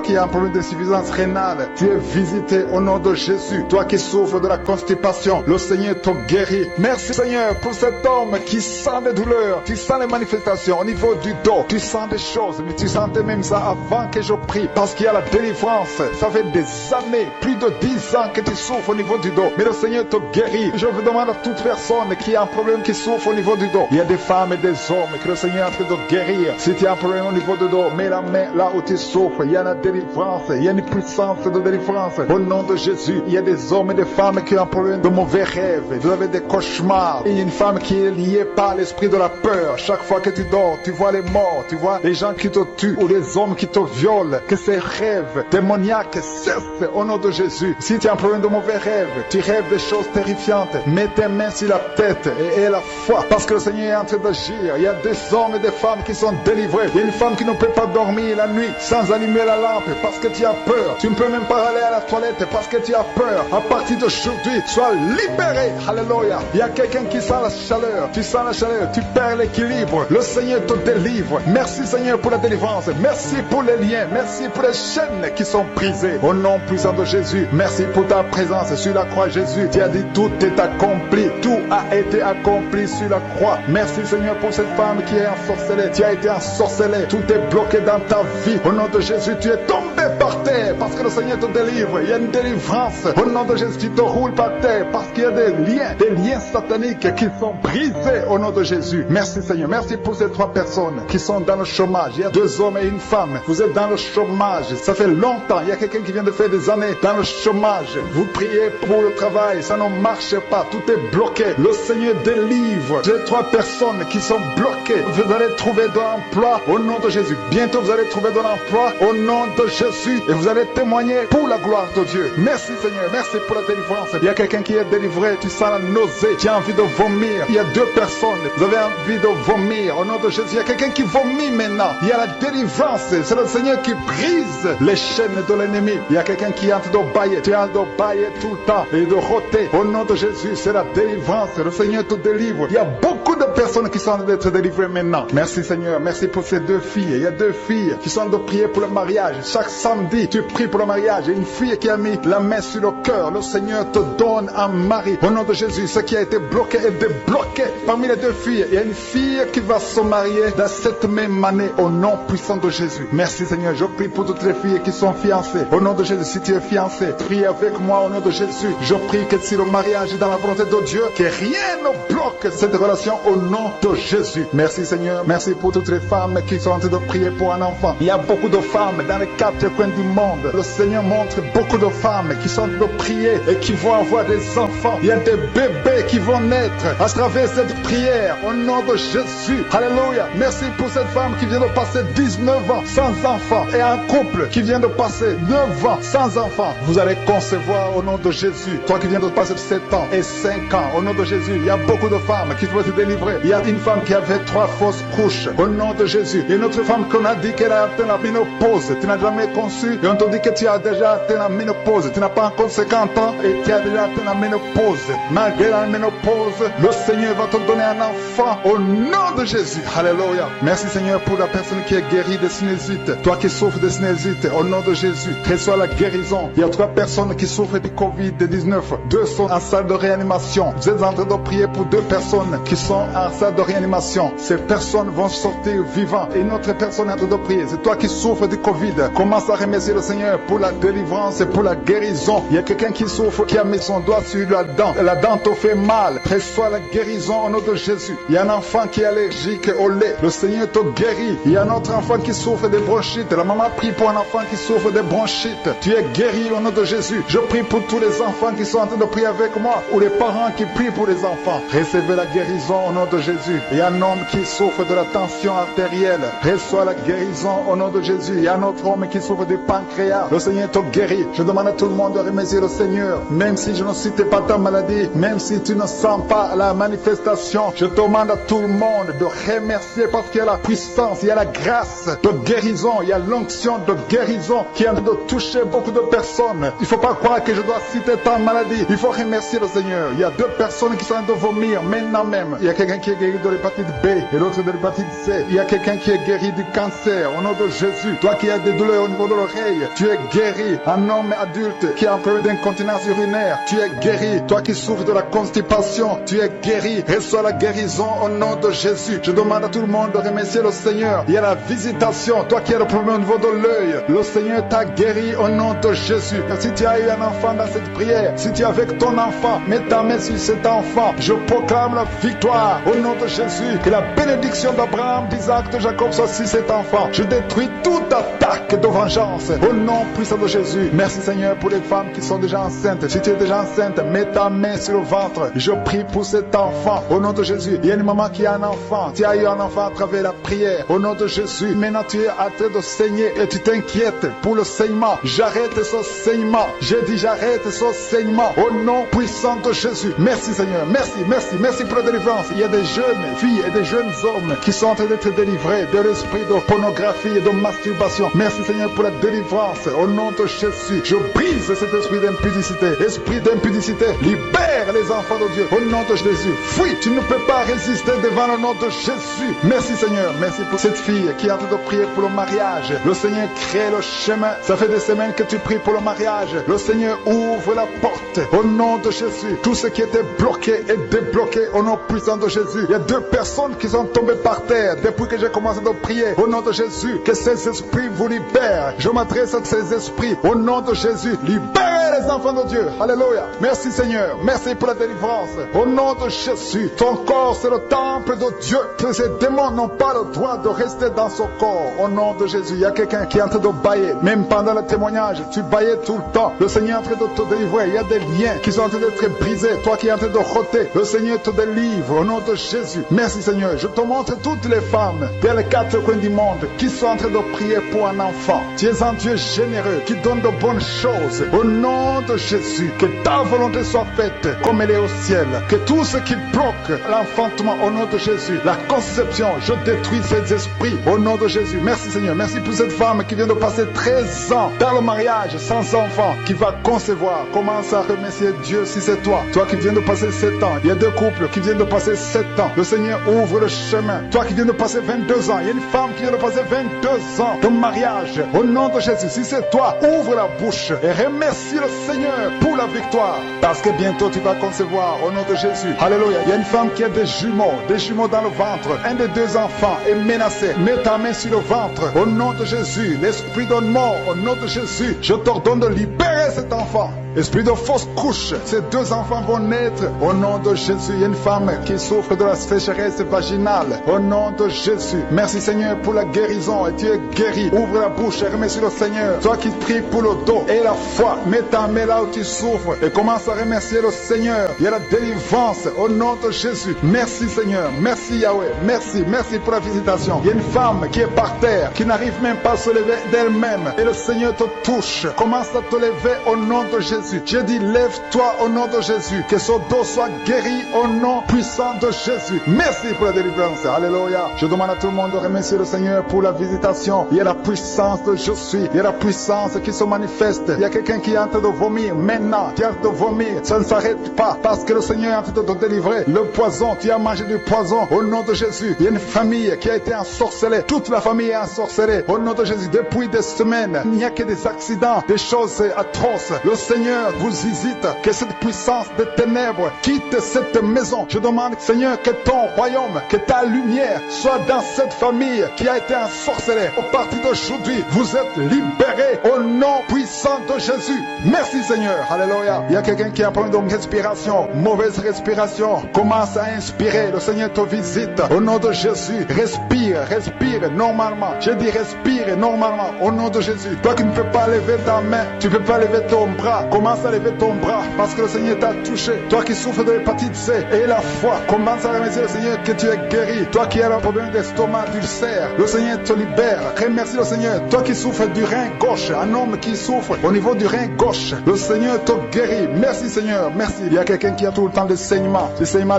qui as un problème d'insuffisance rénale, tu es visité au nom de Jésus. Toi qui souffres de la constipation, le Seigneur te guérit. Merci Seigneur pour cet homme qui sent des douleurs. Tu sens les manifestations au niveau du dos. Tu sens des choses, mais tu sentais même ça avant que je prie, parce qu'il y a la délivrance. Ça fait des années, plus de 10 ans que tu souffres au niveau du dos, mais le Seigneur te guérit. Je vous demande à toute personne qui a un problème, qui souffre au niveau du dos. Il y a des femmes et des hommes que le Seigneur est en train de guérir. Si tu as un problème au niveau du dos, mets la main là où tu souffres. Il y a la délivrance, il y a une puissance de délivrance. Au nom de Jésus, il y a des hommes et des femmes qui ont un problème de mauvais rêves. Vous avez des cauchemars. Il y a une femme qui est liée par l'esprit de la peur. Chaque fois que tu dors, tu vois les morts, tu vois les gens qui te tuent ou les hommes qui te violent. Que ces rêves démoniaques cessent au nom de Jésus. Si tu as un problème de mauvais rêves, tu rêves des choses terrifiantes, mets tes mains sur la tête et aie la foi, parce que le Seigneur est en train d'agir. Il y a des hommes et des femmes qui sont délivrés. Il y a une femme qui ne peut pas dormir la nuit sans allumer la lampe parce que tu as peur. Tu ne peux même pas aller à la toilette parce que tu as peur. À partir d'aujourd'hui, sois libéré. Alléluia. Il y a quelqu'un qui sent la chaleur. Tu sens la chaleur, tu perds l'équilibre. Le Seigneur te délivre. Merci Seigneur pour la délivrance. Merci pour les liens. Merci pour les chaînes qui sont brisées. Au nom puissant de Jésus, merci pour ta présence sur la croix. Jésus, tu as dit tout est accompli. Tout a été accompli sur la croix. Merci Seigneur pour cette femme qui est ensorcelée. Tu as été ensorcelée. Tout est bloqué dans ta vie. Au nom de Jésus, tu es tombé par terre parce que le Seigneur te délivre. Il y a une délivrance. Au nom de Jésus, tu te roules par terre parce qu'il y a des liens sataniques qui sont brisés au nom de Jésus. Merci Seigneur. Merci pour ces 3 personnes qui sont dans le chômage. Il y a 2 hommes et une femme. Vous êtes dans le chômage. Ça fait longtemps. Il y a quelqu'un qui vient de faire des années dans le chômage. Vous priez pour le travail. Ça ne marche pas. Tout est bloqué. délivrer. Le Seigneur délivre. J'ai 3 personnes qui sont bloquées. Vous allez trouver de l'emploi au nom de Jésus. Bientôt vous allez trouver de l'emploi au nom de Jésus et vous allez témoigner pour la gloire de Dieu. Merci Seigneur, merci pour la délivrance. Il y a quelqu'un qui est délivré, tu sens la nausée, tu as envie de vomir. Il y a 2 personnes, vous avez envie de vomir au nom de Jésus. Il y a quelqu'un qui vomit maintenant. Il y a la délivrance, c'est le Seigneur qui brise les chaînes de l'ennemi. Il y a quelqu'un qui est en train de bailler, tu es en train de bailler tout le temps et de rôter. Au nom de Jésus, c'est la délivrance, le Seigneur te délivre. Il y a beaucoup de personnes qui sont en train d'être délivrées maintenant. Merci Seigneur, merci pour ces 2 filles. Il y a 2 filles qui sont en train de prier pour le mariage. Chaque samedi, tu pries pour le mariage. Il y a une fille qui a mis la main sur le cœur. Le Seigneur te donne un mari. Au nom de Jésus, ce qui a été bloqué est débloqué. Parmi les 2 filles, il y a une fille qui va se marier dans cette même année au nom puissant de Jésus. Merci Seigneur, je prie pour toutes les filles qui sont fiancées. Au nom de Jésus, si tu es fiancé, prie avec moi au nom de Jésus. Je prie que si le mariage est dans la volonté de Dieu, que rien ne bloque cette relation au nom de Jésus. Merci Seigneur, merci pour toutes les femmes qui sont en train de prier pour un enfant. Il y a beaucoup de femmes dans les 4 coins du monde. Le Seigneur montre beaucoup de femmes qui sont en train de prier et qui vont avoir des enfants. Il y a des bébés qui vont naître à travers cette prière au nom de Jésus. Alléluia. Merci pour cette femme qui vient de passer 19 ans sans enfant et un couple qui vient de passer 9 ans sans enfant. Vous allez concevoir au nom de Jésus. Toi qui viens de passer 7 ans et 5 ans au nom de Jésus. Il y a beaucoup de femmes qui doivent se délivrer. Il y a une femme qui avait 3 fausses couches au nom de Jésus. Et une autre femme qu'on a dit qu'elle a atteint la ménopause. Tu n'as jamais conçu et on te dit que tu as déjà atteint la ménopause. Tu n'as pas encore 50 ans et tu as déjà atteint la ménopause. Malgré la ménopause, le Seigneur va te donner un enfant au nom de Jésus. Alléluia. Merci Seigneur pour la personne qui est guérie de sinusite. Toi qui souffres de sinusite, au nom de Jésus, reçois la guérison. Il y a 3 personnes qui souffrent du Covid-19. 2 sont en salle de réanimation. Vous êtes en train de prier pour 2 personnes qui sont en salle de réanimation. Ces personnes vont sortir vivants. Et une autre personne est en train de prier. C'est toi qui souffres du Covid. Commence à remercier le Seigneur pour la délivrance et pour la guérison. Il y a quelqu'un qui souffre, qui a mis son doigt sur la dent. La dent te fait mal. Reçois la guérison au nom de Jésus. Il y a un enfant qui est allergique au lait. Le Seigneur te guérit. Il y a un autre enfant qui souffre de bronchites. La maman prie pour un enfant qui souffre de bronchites. Tu es guéri au nom de Jésus. Je prie pour tous les enfants qui sont en train de prier avec moi, ou les parents qui prient pour les enfants. Recevez la guérison au nom de Jésus. Il y a un homme qui souffre de la tension artérielle. Reçois la guérison au nom de Jésus. Il y a un autre homme qui souffre du pancréas. Le Seigneur te guérit. Je demande à tout le monde de remercier le Seigneur. Même si je ne cite pas ta maladie, même si tu ne sens pas la manifestation, je demande à tout le monde de remercier parce qu'il y a la puissance, il y a la grâce de guérison, il y a l'onction de guérison qui est en train de toucher beaucoup de personnes. Il ne faut pas croire que je dois citer ta maladie. Il faut remercier le Seigneur. Il y a 2 personnes qui sont en train de vomir maintenant même. Il y a quelqu'un qui est guéri de l'hépatite B et l'autre de l'hépatite C. Il y a quelqu'un qui est guéri du cancer au nom de Jésus. Toi qui as des douleurs au niveau de l'oreille, tu es guéri. Un homme adulte qui a un problème d'incontinence urinaire, tu es guéri. Toi qui souffres de la constipation, tu es guéri. Reçois la guérison au nom de Jésus. Je demande à tout le monde de remercier le Seigneur. Il y a la visitation. Toi qui as le problème au niveau de l'œil, le Seigneur t'a guéri au nom de Jésus. Si tu as eu un enfant dans cette prière, si tu es avec ton enfant, mets ta main sur cet enfant. Je proclame la victoire au nom de Jésus. Que la bénédiction d'Abraham, d'Isaac, de Jacob soit sur cet enfant. Je détruis toute attaque de vengeance au nom puissant de Jésus. Merci Seigneur pour les femmes qui sont déjà enceintes. Si tu es déjà enceinte, mets ta main sur le ventre. Je prie pour cet enfant au nom de Jésus. Il y a une maman qui a un enfant. Tu as eu un enfant à travers la prière au nom de Jésus. Maintenant tu es en train de saigner et tu t'inquiètes pour le saignement. J'arrête ce saignement. J'ai dit j'arrête ce saignement au nom puissant de Jésus. Merci Seigneur. Merci pour la délivrance. Il y a des jeunes filles et des jeunes hommes qui sont en train d'être délivrés de l'esprit de pornographie et de masturbation. Merci Seigneur pour la délivrance au nom de Jésus. Je brise cet esprit d'impudicité. Esprit d'impudicité, libère les enfants de Dieu au nom de Jésus. Fuis, tu ne peux pas résister devant le nom de Jésus. Merci Seigneur. Merci pour cette fille qui est en train de prier pour le mariage. Le Seigneur crée le chemin. Ça fait des semaines que tu pries pour le mariage. Le Seigneur ouvre la porte au nom de Jésus. Tout ce qui était bloqué est débloqué au nom puissant de Jésus. Il y a 2 personnes qui sont tombées par terre depuis que j'ai commencé de prier au nom de Jésus. Que ces esprits vous libèrent. Je m'adresse à ces esprits au nom de Jésus. Libérez libère les enfants de Dieu. Alléluia. Merci Seigneur. Merci pour la délivrance. Au nom de Jésus, ton corps c'est le temple de Dieu. Que ces démons n'ont pas le droit de rester dans son corps. Au nom de Jésus, il y a quelqu'un qui est en train de bailler. Même pendant le témoignage, tu baillais tout le temps. Le Seigneur est en train de te délivrer. Il y a des liens qui sont en train d'être brisés. Toi qui es en train de rôter, le Seigneur te délivre au nom de Jésus. Merci Seigneur. Je te montre toutes les femmes dans les quatre coins du monde qui sont en train de prier pour un enfant. Tu es un Dieu généreux qui donne de bonnes choses. Au nom de Jésus, que ta volonté soit faite comme elle est au ciel. Que tout ce qui bloque l'enfantement au nom de Jésus, la conception, je détruis ces esprits au nom de Jésus. Merci Seigneur. Merci pour cette femme qui vient de passer 13 ans dans le mariage sans enfant, qui va concevoir. Commence à remercier Dieu si c'est toi. Toi qui viens de passer 7 ans. Il y a deux couples qui viennent de passer 7 ans. Le Seigneur ouvre le chemin. Toi qui viens de passer 22 ans. Il y a une femme qui vient de passer 22 ans de mariage. Au nom de Jésus, si c'est toi, ouvre la bouche et remercie le Seigneur pour la victoire. Parce que bientôt tu vas concevoir au nom de Jésus. Alléluia. Il y a une femme qui a des jumeaux dans le ventre. Un des deux enfants est menacé. Mets ta main sur le ventre. Au nom de Jésus, l'esprit de mort, au nom de Jésus, je t'ordonne de libérer cet enfant. Esprit de fausse couche, ces deux enfants vont naître au nom de Jésus. Il y a une femme qui souffre de la sécheresse vaginale au nom de Jésus. Merci Seigneur pour la guérison et tu es guéri. Ouvre la bouche et remercie le Seigneur. Toi qui pries pour le dos et la foi, mets ta main là où tu souffres et commence à remercier le Seigneur. Il y a la délivrance au nom de Jésus. Merci Seigneur, merci Yahweh, merci pour la visitation. Il y a une femme qui est par terre, qui n'arrive même pas à se lever d'elle-même et le Seigneur te touche. Commence à te lever au nom de Jésus. J'ai dit lève-toi au nom de Jésus, que son dos soit guéri au nom puissant de Jésus. Merci pour la délivrance. Alléluia. Je demande à tout le monde de remercier le Seigneur pour la visitation. Il y a la puissance de je suis. Il y a la puissance qui se manifeste. Il y a quelqu'un qui est en train de vomir maintenant. Tu es en train de vomir. Ça ne s'arrête pas parce que le Seigneur est en train de te délivrer. Le poison, tu as mangé du poison au nom de Jésus. Il y a une famille qui a été ensorcelée. Toute la famille est ensorcelée au nom de Jésus. Depuis des semaines, il n'y a que des accidents, des choses atroces. Le Seigneur vous visite, que cette puissance des ténèbres quitte cette maison. Je demande, Seigneur, que ton royaume, que ta lumière soit dans cette famille qui a été ensorcelée. Au partir d'aujourd'hui, vous êtes libérés au nom puissant de Jésus. Merci Seigneur. Alléluia. Il y a quelqu'un qui a un problème de respiration, mauvaise respiration. Commence à inspirer. Le Seigneur te visite. Au nom de Jésus, respire normalement. Je dis respire normalement au nom de Jésus. Toi qui ne peux pas lever ta main, tu ne peux pas lever ton bras. Commence à lever ton bras parce que le Seigneur t'a touché. Toi qui souffres de l'hépatite C et la foi, commence à remercier le Seigneur que tu es guéri. Toi qui as un problème d'estomac, d'ulcère, le Seigneur te libère. Remercie le Seigneur. Toi qui souffres du rein gauche, un homme qui souffre au niveau du rein gauche, le Seigneur te guérit. Merci Seigneur, merci. Il y a quelqu'un qui a tout le temps des saignements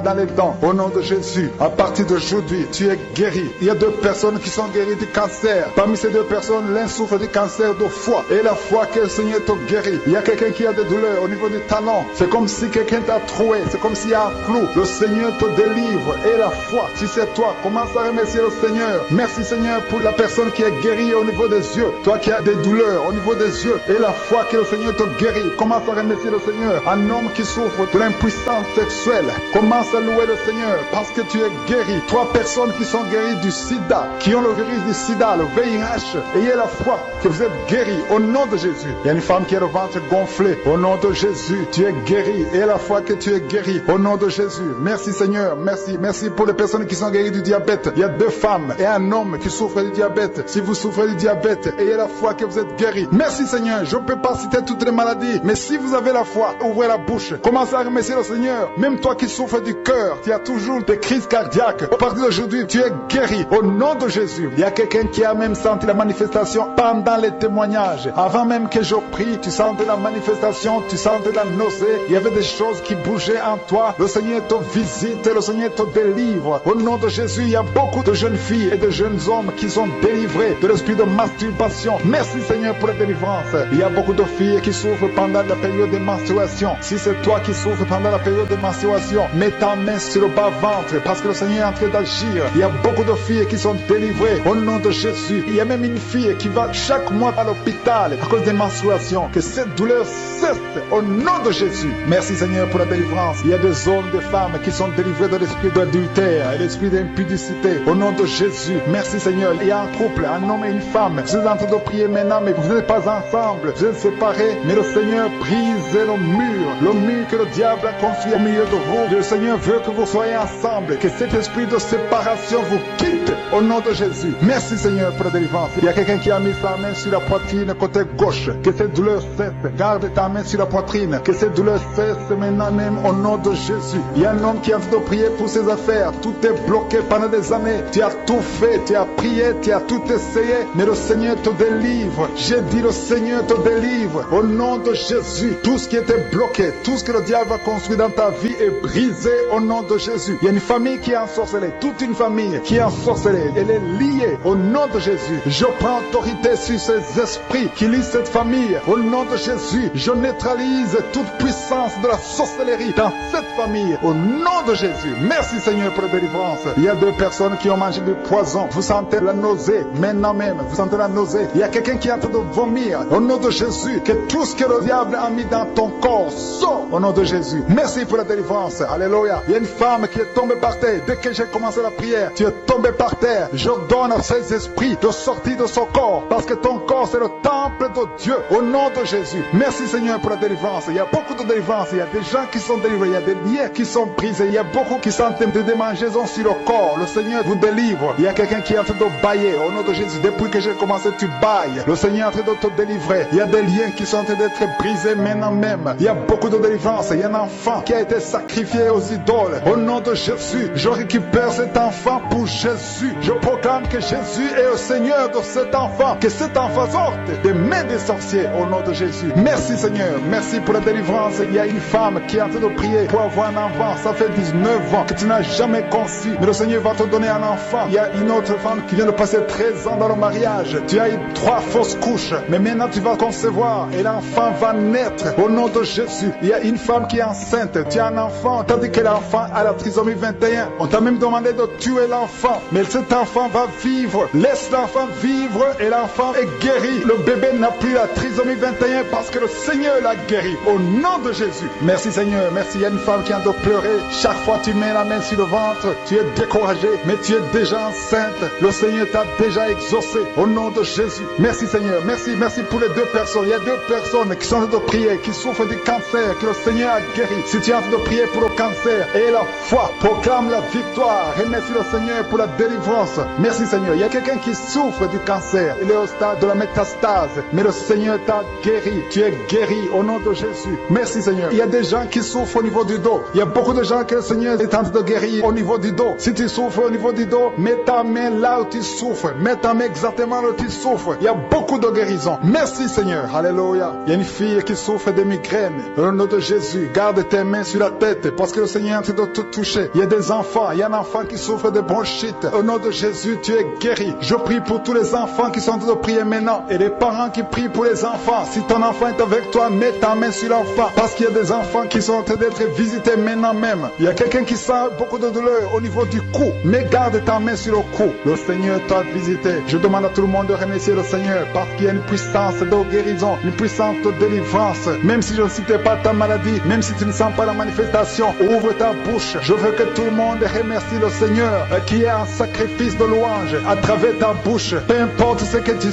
dans les dents. Au nom de Jésus, à partir d'aujourd'hui, tu es guéri. Il y a deux personnes qui sont guéries du cancer. Parmi ces deux personnes, l'un souffre du cancer de foie et la foi que le Seigneur te guérit. Il y a quelqu'un qui a des douleurs au niveau du talon. C'est comme si quelqu'un t'a troué. C'est comme s'il y a un clou. Le Seigneur te délivre. Et la foi, si c'est toi, commence à remercier le Seigneur. Merci Seigneur pour la personne qui est guérie au niveau des yeux. Toi qui as des douleurs au niveau des yeux. Et la foi que le Seigneur te guérit. Commence à remercier le Seigneur. Un homme qui souffre de l'impuissance sexuelle. Commence à louer le Seigneur parce que tu es guéri. 3 personnes qui sont guéries du sida, qui ont le virus du sida, le VIH. Ayez la foi que vous êtes guéris au nom de Jésus. Il y a une femme qui a le ventre gonflé. Au nom de Jésus, tu es guéri. Et la foi que tu es guéri. Au nom de Jésus. Merci Seigneur. Merci pour les personnes qui sont guéries du diabète. Il y a 2 femmes et un homme qui souffrent du diabète. Si vous souffrez du diabète, ayez la foi que vous êtes guéri. Merci Seigneur. Je ne peux pas citer toutes les maladies. Mais si vous avez la foi, ouvrez la bouche. Commencez à remercier le Seigneur. Même toi qui souffres du cœur, tu as toujours des crises cardiaques. À partir d'aujourd'hui, tu es guéri. Au nom de Jésus. Il y a quelqu'un qui a même senti la manifestation pendant les témoignages. Avant même que je prie, tu sentais la manifestation, tu sentais la nausée. Il y avait des choses qui bougeaient en toi. Le Seigneur te visite, le Seigneur te délivre. Au nom de Jésus, il y a beaucoup de jeunes filles et de jeunes hommes qui sont délivrés de l'esprit de masturbation. Merci Seigneur pour la délivrance. Il y a beaucoup de filles qui souffrent pendant la période de menstruation. Si c'est toi qui souffres pendant la période de menstruation, mets ta main sur le bas-ventre parce que le Seigneur est en train d'agir. Il y a beaucoup de filles qui sont délivrées au nom de Jésus. Il y a même une fille qui va chaque mois à l'hôpital à cause des menstruations. Que cette douleur cesse au nom de Jésus. Merci Seigneur pour la délivrance. Il y a des hommes, des femmes qui sont délivrés de l'esprit d'adultère et l'esprit d'impudicité. Au nom de Jésus. Merci Seigneur. Il y a un couple, un homme et une femme. Vous êtes en train de prier maintenant, mais vous n'êtes pas ensemble. Vous êtes séparés, mais le Seigneur brise le mur que le diable a construit au milieu de vous. Le Seigneur veut que vous soyez ensemble, que cet esprit de séparation vous quitte au nom de Jésus. Merci Seigneur pour la délivrance. Il y a quelqu'un qui a mis sa main sur la poitrine côté gauche. Que cette douleur cesse. Garde ta main sur la poitrine. Que cette douleur cesse maintenant même au nom de Jésus. Il y a un homme qui est en train de prier pour ses affaires. Tout est bloqué pendant des années. Tu as tout fait, tu as prié, tu as tout essayé, mais le Seigneur te délivre. J'ai dit le Seigneur te délivre au nom de Jésus. Tout ce qui était bloqué, tout ce que le diable a construit dans ta vie est brisé au nom de Jésus. Il y a une famille qui est ensorcelée, toute une famille qui est ensorcelée. Elle est liée au nom de Jésus. Je prends autorité sur ces esprits qui lient cette famille. Au nom de Jésus, je neutralise toute puissance de la sorcellerie dans cette famille. Au nom de Jésus. Merci Seigneur pour la délivrance. Il y a deux personnes qui ont mangé du poison. Vous sentez la nausée maintenant même. Vous sentez la nausée. Il y a quelqu'un qui est en train de vomir. Au nom de Jésus, que tout ce que le diable a mis dans ton corps sort au nom de Jésus. Merci pour la délivrance. Alléluia. Il y a une femme qui est tombée par terre. Dès que j'ai commencé la prière, tu es tombé par terre. Je donne à ces esprits de sortir de son corps. Parce que ton corps c'est le temple de Dieu. Au nom de Jésus. Merci Seigneur pour la délivrance. Il y a beaucoup de délivrance. Il y a des gens qui sont délivrés. Il y a des liens qui sont brisés. Il y a beaucoup qui sentent des démangeaisons sur le corps. Le Seigneur vous délivre. Il y a quelqu'un qui est en train de bailler. Au nom de Jésus. Depuis que j'ai commencé, tu bailles. Le Seigneur est en train de te délivrer. Il y a des liens qui sont en train d'être brisés maintenant même. Il y a beaucoup de délivrance. Il y a un enfant qui a été sacrifié aux idoles. Au nom de Jésus, je récupère cet enfant pour Jésus. Je proclame que Jésus est le Seigneur de cet enfant. Que cet enfant sorte des mains des sorciers au nom de Jésus. Merci Seigneur. Merci pour la délivrance. Il y a une femme qui est en train de prier pour avoir un enfant. Ça fait 19 ans que tu n'as jamais conçu. Mais le Seigneur va te donner un enfant. Il y a une autre femme qui vient de passer 13 ans dans le mariage. Tu as eu 3 fausses couches. Mais maintenant tu vas concevoir et l'enfant va naître au nom de Jésus. Il y a une femme qui est enceinte. Tu as un enfant tandis que l'enfant a la trisomie 21. On t'a même demandé de tuer l'enfant. Mais cet enfant va vivre. Laisse l'enfant vivre et l'enfant est guéri. Le bébé n'a plus la trisomie 21 parce que le Seigneur l'a guéri. Au nom de Jésus. Merci Seigneur. Merci. Il y a une femme qui a de pleurer. Chaque fois tu mets la main sur le ventre, tu es découragé, mais tu es déjà enceinte. Le Seigneur t'a déjà exaucé. Au nom de Jésus. Merci Seigneur. Merci. Merci pour les deux personnes. Il y a deux personnes qui sont en train de prier, qui souffrent du cancer, que le Seigneur a guéri. Si tu es en train de prier pour le cancer et la foi, proclame la victoire. Remercie le Seigneur pour la délivrance. Merci Seigneur. Il y a quelqu'un qui souffre du cancer. Il est au stade de la métastase, mais le Seigneur t'a guéri. Tu es guéri au nom de Jésus. Merci Seigneur. Il y a des gens qui souffrent au niveau du dos. Il y a beaucoup de gens que le Seigneur est en train de guérir au niveau du dos. Si tu souffres au niveau du dos, mets ta main là où tu souffres. Mets ta main exactement là où tu souffres. Il y a beaucoup de guérisons. Merci Seigneur. Alléluia. Il y a une fille qui souffre de migraines. Au nom de Jésus, garde tes mains sur la tête parce que le Seigneur est en train de te toucher. Il y a des enfants. Il y a un enfant qui souffre de bronchite. Au nom de Jésus, tu es guéri. Je prie pour tous les enfants qui sont en train de prier maintenant et les parents qui prient pour les enfants. Si ton enfant est avec toi, mets ta main sur l'enfant parce qu'il y a des enfants qui sont en train d'être visités maintenant même. Il y a quelqu'un qui sent beaucoup de douleur au niveau du cou, mais garde ta main sur le cou. Le Seigneur t'a visité. Je demande à tout le monde de remercier le Seigneur parce qu'il y a une puissance de guérison, une puissance de délivrance. Même si je ne citais pas ta maladie, même si tu ne sens pas la manifestation, ouvre ta bouche. Je veux que tout le monde remercie le Seigneur qui est un sacrifice de louange à travers ta bouche. Peu importe ce que tu ne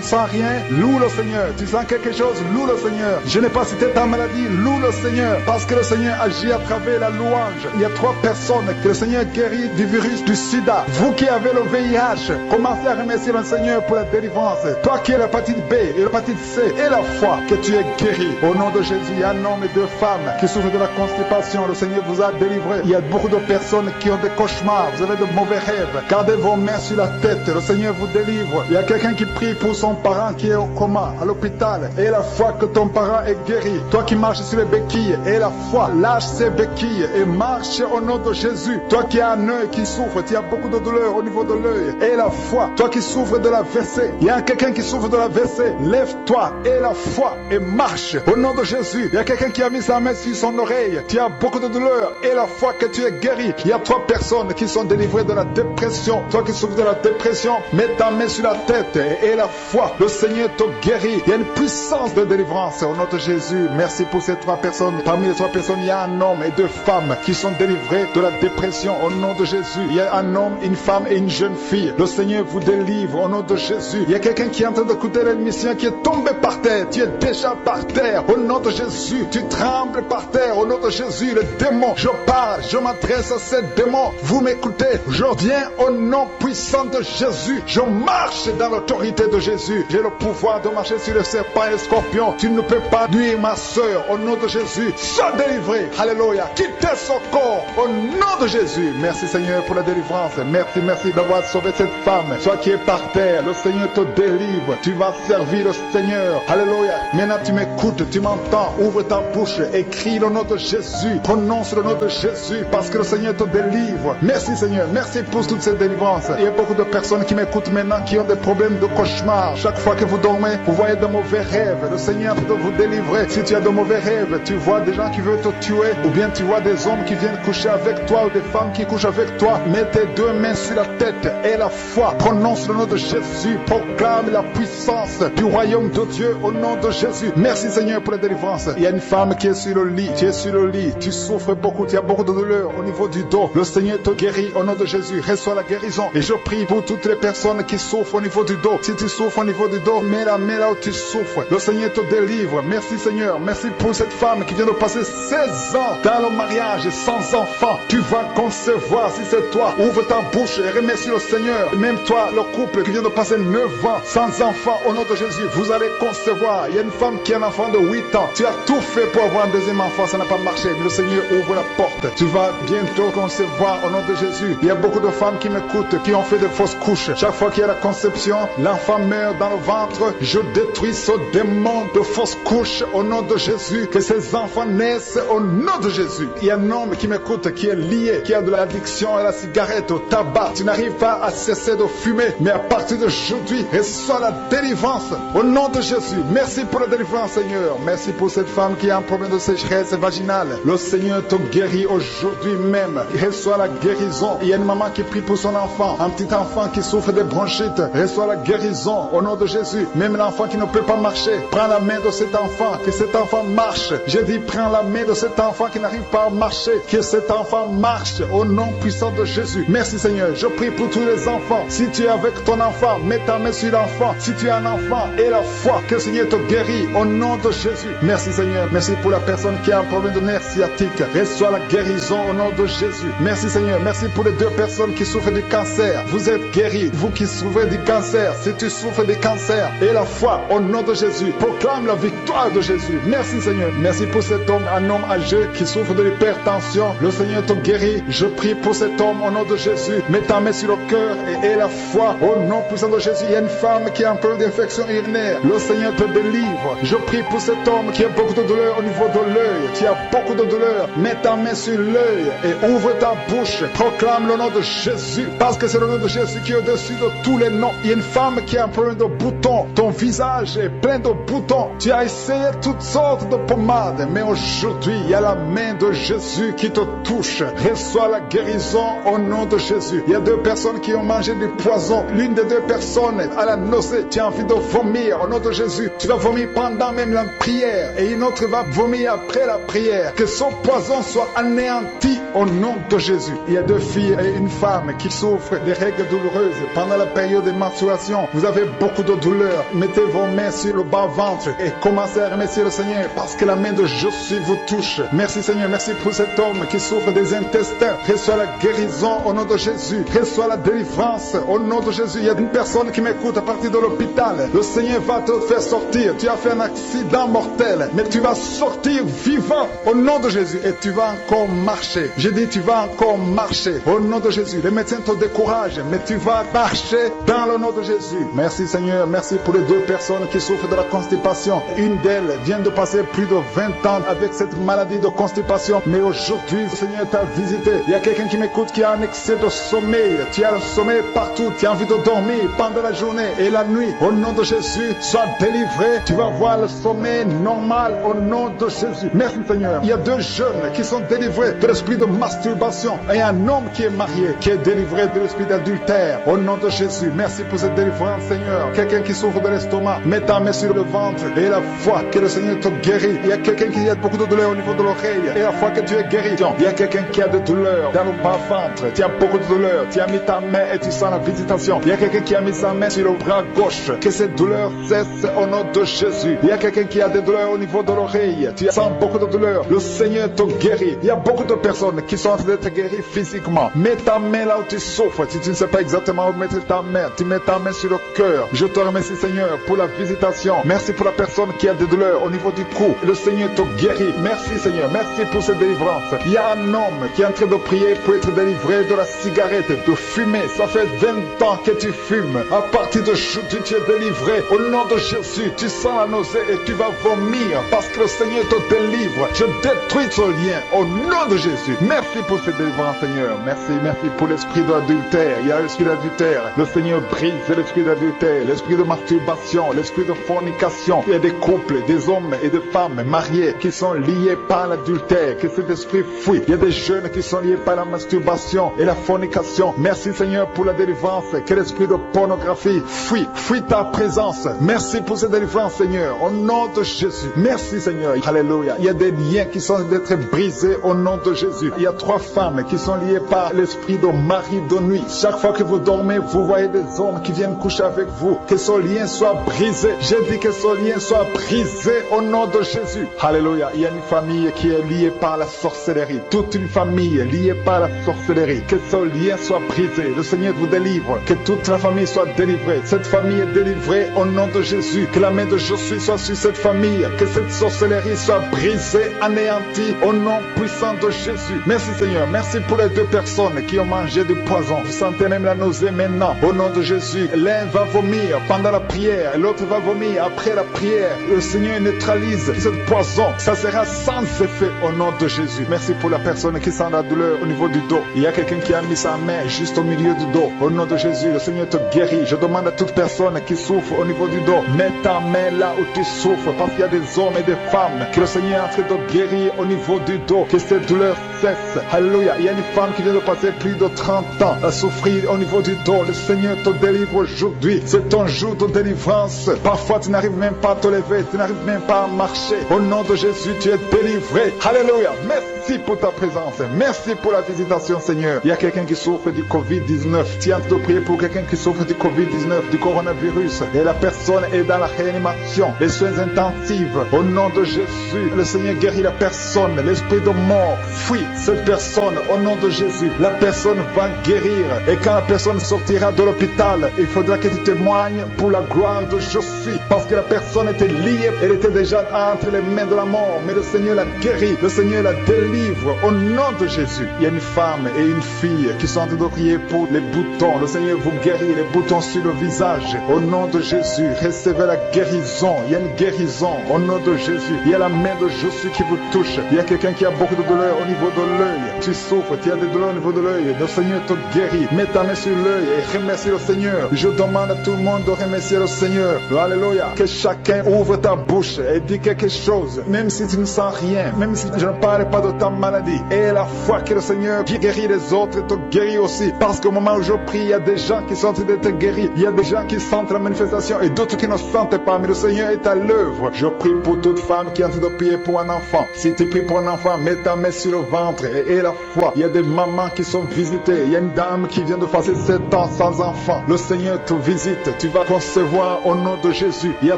sens rien, loue le Seigneur. Tu sens quelque chose, loue le Seigneur. Je n'ai pas cité ta maladie, loue le Seigneur parce que le Seigneur agit à travers la louange. Il y a 3 personnes que le Seigneur guérit du virus du sida. Vous qui avez le VIH, commencez à remercier le Seigneur pour la délivrance. Toi qui as l'hépatite B et l'hépatite C et la foi, que tu es guéri. Au nom de Jésus, il y a un homme et 2 femmes qui souffrent de la constipation. Le Seigneur vous a délivré. Il y a beaucoup de personnes qui ont des cauchemars. Vous avez de mauvais rêves. Gardez vos mains sur la tête. Le Seigneur vous délivre. Il y a quelqu'un qui prie pour son parent qui est au coma, à l'hôpital. Et la foi que ton parent est guéri. Toi qui marches sur les béquilles, et la foi, lâche ces béquilles et marche au nom de Jésus. Toi qui as un œil qui souffre, tu as beaucoup de douleur au niveau de l'œil. Et la foi, toi qui souffres de la WC, il y a quelqu'un qui souffre de la WC, lève-toi et la foi et marche au nom de Jésus. Il y a quelqu'un qui a mis sa main sur son oreille, tu as beaucoup de douleur et la foi que tu es guéri. Il y a 3 personnes qui sont délivrées de la dépression. dépression, toi qui souffres de la dépression, mets ta main sur la tête et la foi. Le Seigneur te guérit. Il y a une puissance de délivrance au nom de Jésus. Merci pour ces 3 personnes. Parmi les 3 personnes, il y a un homme et 2 femmes qui sont délivrés de la dépression au nom de Jésus. Il y a un homme, une femme et une jeune fille. Le Seigneur vous délivre au nom de Jésus. Il y a quelqu'un qui est en train d'écouter l'émission qui est tombé par terre. Tu es déjà par terre au nom de Jésus. Tu trembles par terre au nom de Jésus. Le démon, je parle, je m'adresse à ces démons. Vous m'écoutez, je viens au nom puissant de Jésus. Je marche dans l'autorité de Jésus. J'ai le pouvoir de marcher sur les serpents et les scorpions. Tu ne peux pas nuire ma soeur au nom de Jésus. Sois délivré. Alléluia. Quittez son corps au nom de Jésus. Merci Seigneur pour la délivrance. Merci d'avoir sauvé cette femme. Toi qui es par terre, le Seigneur te délivre. Tu vas servir le Seigneur. Alléluia. Maintenant tu m'écoutes, tu m'entends. Ouvre ta bouche et crie le nom de Jésus. Prononce le nom de Jésus parce que le Seigneur te délivre. Merci Seigneur. Merci pour toute cette délivrance. Il y a beaucoup de personnes qui m'écoutent maintenant qui ont des problèmes de cauchemar. Chaque fois que vous dormez, vous voyez de mauvais rêves. Le Seigneur peut vous délivrer. Si tu as de mauvais rêves, tu vois des gens qui veulent te tuer ou bien tu vois des hommes qui viennent coucher avec toi ou des femmes qui couchent avec toi. Mets tes 2 mains sur la tête et la foi. Prononce le nom de Jésus. Proclame la puissance du royaume de Dieu au nom de Jésus. Merci Seigneur pour la délivrance. Il y a une femme qui est sur le lit. Tu es sur le lit. Tu souffres beaucoup. Tu as beaucoup de douleur au niveau du dos. Le Seigneur te guérit au nom de Jésus. Reçois la guérison. Et je prie pour toutes les personnes qui souffrent au niveau du dos. Si tu souffres au niveau du dos, mets la main là où tu souffres. Le Seigneur te délivre. Merci Seigneur. Merci pour cette femme qui vient de passer 16 ans dans le mariage sans enfant. Tu vas concevoir si c'est toi. Ouvre ta bouche et remercie le Seigneur. Même toi, le couple qui vient de passer 9 ans sans enfant, au nom de Jésus, vous allez concevoir. Il y a une femme qui a un enfant de 8 ans. Tu as tout fait pour avoir un deuxième enfant, ça n'a pas marché. Mais le Seigneur ouvre la porte. Tu vas bientôt concevoir au nom de Jésus. Il y a beaucoup de femmes qui m'écoutent, qui ont fait de fausses couches. Chaque fois qu'il y a la conception, l'enfant meurt dans le ventre. Je détruis ce démon de fausses couches au nom de Jésus. Que ces enfants naissent au nom de Jésus. Il y a un homme qui m'écoute, qui est lié, qui a de l'addiction à la cigarette, au tabac. Tu n'arrives pas à cesser de fumer, mais à partir d'aujourd'hui, reçois la délivrance au nom de Jésus. Merci pour la délivrance, Seigneur. Merci pour cette femme qui a un problème de sécheresse vaginale. Le Seigneur te guérit aujourd'hui même. Reçois la guérison. Il y a une maman qui prie pour son enfant, un petit enfant qui souffre de bronchite. Reçois la guérison au nom de Jésus. Même l'enfant qui ne peut pas marcher, prends la main de cet enfant, que cet enfant marche. J'ai dit, prends la main de cet enfant qui n'arrive pas à marcher, que cet enfant marche au nom puissant de Jésus. Merci Seigneur. Je prie pour tous les enfants. Si tu es avec ton enfant, mets ta main sur l'enfant. Si tu as un enfant, et la foi, que le Seigneur te guérit au nom de Jésus. Merci Seigneur. Merci pour la personne qui a un problème de nerf sciatique. Reçois la guérison au nom de Jésus. Merci Seigneur. Merci pour les 2 personnes qui souffrent du cancer. Vous êtes guéris. Vous qui souffrez du cancer, si tu souffres du cancer, et la foi au nom de Jésus. Proclame la victoire de Jésus. Merci Seigneur. Merci pour cet homme, un homme âgé qui souffre de l'hypertension. Le Seigneur te guérit. Je prie pour cet homme au nom de Jésus. Mets ta main sur le cœur et la foi au nom puissant de Jésus. Il y a une femme qui a un peu d'infection urinaire. Le Seigneur te délivre. Je prie pour cet homme qui a beaucoup de douleur au niveau de l'œil. Tu as beaucoup de douleur. Mets ta main sur l'œil et ouvre ta bouche. Proclame le nom de Jésus. Parce que c'est le nom de Jésus qui est au-dessus de tous les noms. Il y a une femme qui a un problème de boutons. Ton visage est plein de boutons. Tu as essayé toutes sortes de pommades. Mais aujourd'hui, il y a la main de Jésus qui te touche. Reçois la guérison au nom de Jésus. Il y a 2 personnes qui ont mangé du poison. L'une des 2 personnes a la nausée. Tu as envie de vomir au nom de Jésus. Tu vas vomir pendant même la prière. Et une autre va vomir après la prière. Que son poison soit anéanti au nom de Jésus. Il y a 2 filles et une femme qui souffrent des règles douloureuses pendant la période de menstruation. Vous avez beaucoup de douleur. Mettez vos mains sur le bas-ventre et commencez à remercier le Seigneur parce que la main de Jésus vous touche. Merci Seigneur. Merci pour cet homme qui souffre des intestins. Reçois la guérison au nom de Jésus. Reçois la délivrance au nom de Jésus. Il y a une personne qui m'écoute à partir de l'hôpital. Le Seigneur va te faire sortir. Tu as fait un accident mortel, mais tu vas sortir vivant au nom de Jésus et tu vas encore marcher. J'ai dit tu vas encore marcher au nom de Jésus. Les médecins te découragent, mais tu vas marcher dans le nom de Jésus. Merci Seigneur. Merci pour les 2 personnes qui souffrent de la constipation. Une d'elles vient de passer plus de 20 ans avec cette maladie de constipation, mais aujourd'hui le Seigneur t'a visité. Il y a quelqu'un qui m'écoute qui a un excès de sommeil. Tu as le sommeil partout. Tu as envie de dormir pendant la journée et la nuit. Au nom de Jésus, sois délivré. Tu vas voir le sommeil normal au nom de Jésus. Merci Seigneur. Il y a 2 jeunes qui sont délivrés de l'esprit de masturbation. Et un homme qui est marié, qui est délivré de l'esprit d'adultère. Au nom de Jésus, merci pour cette délivrance, Seigneur. Quelqu'un qui souffre de l'estomac, mets ta main sur le ventre et la foi que le Seigneur te guérit. Il y a quelqu'un qui a beaucoup de douleur au niveau de l'oreille et la foi que tu es guéri. Il y a quelqu'un qui a de douleur dans le bas-ventre. Tu as beaucoup de douleur. Tu as mis ta main et tu sens la visitation. Il y a quelqu'un qui a mis sa main sur le bras gauche. Que cette douleur cesse au nom de Jésus. Il y a quelqu'un qui a des douleurs au niveau de l'oreille. Tu sens beaucoup de douleur. Le Seigneur te guérit. Il y a beaucoup de personnes qui sont en train d'être guéries physiquement. Mets ta main là où tu souffres. Si tu ne sais pas exactement où mettre ta main, tu mets ta main sur le cœur. Je te remercie, Seigneur, pour la visitation. Merci pour la personne qui a des douleurs au niveau du cou. Le Seigneur te guérit. Merci, Seigneur. Merci pour cette délivrance. Il y a un homme qui est en train de prier pour être délivré de la cigarette, de fumer. Ça fait 20 ans que tu fumes. À partir d'aujourd'hui, tu es délivré. Au nom de Jésus, tu sens la nausée et tu vas vomir parce que le Seigneur te délivre. Je détruis ce lien au nom de Jésus. Merci pour cette délivrance, Seigneur. Merci pour l'esprit d'adultère. Il y a l'esprit d'adultère. Le Seigneur brise l'esprit d'adultère, l'esprit de masturbation, l'esprit de fornication. Il y a des couples, des hommes et des femmes mariés qui sont liés par l'adultère. Que cet esprit fuit. Il y a des jeunes qui sont liés par la masturbation et la fornication. Merci, Seigneur, pour la délivrance. Que l'esprit de pornographie fuit ta présence. Merci pour cette délivrance, Seigneur, au nom de Jésus. Merci, Seigneur. Alléluia. Il y a des liens qui sont d'être brisés au nom de Jésus. Il y a 3 femmes qui sont liées par l'esprit de mari de nuit. Chaque fois que vous dormez, vous voyez des hommes qui viennent coucher avec vous. Que ce lien soit brisé. J'ai dit que ce lien soit brisé au nom de Jésus. Alléluia. Il y a une famille qui est liée par la sorcellerie. Toute une famille liée par la sorcellerie. Que ce lien soit brisé. Le Seigneur vous délivre. Que toute la famille soit délivrée. Cette famille est délivrée au nom de Jésus. Que la main de Jésus soit sur cette famille. Que cette sorcellerie soit brisée, anéantie au nom puissant de Jésus. Merci, Seigneur. Merci pour les 2 personnes qui ont mangé du poison. Vous sentez même la nausée maintenant. Au nom de Jésus. L'un va vomir pendant la prière. L'autre va vomir après la prière. Le Seigneur neutralise ce poison. Ça sera sans effet au nom de Jésus. Merci pour la personne qui sent la douleur au niveau du dos. Il y a quelqu'un qui a mis sa main juste au milieu du dos. Au nom de Jésus, le Seigneur te guérit. Je demande à toute personne qui souffre au niveau du dos, mets ta main là où tu souffres, parce qu'il y a des hommes et des femmes que le Seigneur est en train de guérir au niveau du dos. Que cette douleur cesse. Alléluia. Il y a une femme qui vient de passer plus de 30 ans à souffrir au niveau du dos. Le Seigneur te délivre aujourd'hui. C'est ton jour de délivrance. Parfois, tu n'arrives même pas à te lever. Tu n'arrives même pas à marcher. Au nom de Jésus, tu es délivré. Alléluia. Merci pour ta présence. Merci pour la visitation, Seigneur. Il y a quelqu'un qui souffre du Covid-19. Tu es en train de prier pour quelqu'un qui souffre du Covid-19, du coronavirus. Et la personne est dans la réanimation, les soins intensifs. Au nom de Jésus, le Seigneur guérit la personne. L'esprit de mort fuit cette personne. Au nom de Jésus, la personne va guérir. Et quand la personne sortira de l'hôpital, il faudra que tu témoignes pour la gloire de Jésus. Parce que la personne était liée. Elle était déjà entre les mains de la mort. Mais le Seigneur la guérit. Le Seigneur la délivre. Au nom de Jésus, il y a une femme et une fille qui sont en train de prier pour les boutons. Le Seigneur vous guérit, les boutons sur le visage. Au nom de Jésus, recevez la guérison. Il y a une guérison au nom de Jésus. Il y a la main de Jésus qui vous touche. Il y a quelqu'un qui a beaucoup de douleur au niveau de l'œil. Tu souffres, tu as des douleurs au niveau de l'œil. Le Seigneur te guérit. Mets ta main sur l'œil et remercie le Seigneur. Je demande à tout le monde de remercier le Seigneur. Alléluia. Que chacun ouvre ta bouche et dit quelque chose. Même si tu ne sens rien, même si je ne parle pas de ta maladie. Et la foi que le Seigneur guérit les autres te guérit aussi. Parce qu'au moment où je prie, il y a des gens qui sont en train d'être guéris. Il y a des gens qui sentent la manifestation et d'autres qui ne sentent pas. Mais le Seigneur est à l'œuvre. Je prie pour toute femme qui est en train de prier pour un enfant. Si tu pries pour un enfant, mets ta main sur le ventre et la foi. Il y a des mamans qui sont visitées. Il y a une dame qui vient de passer 7 ans sans enfant. Le Seigneur te visite. Tu vas concevoir au nom de Jésus. Il y a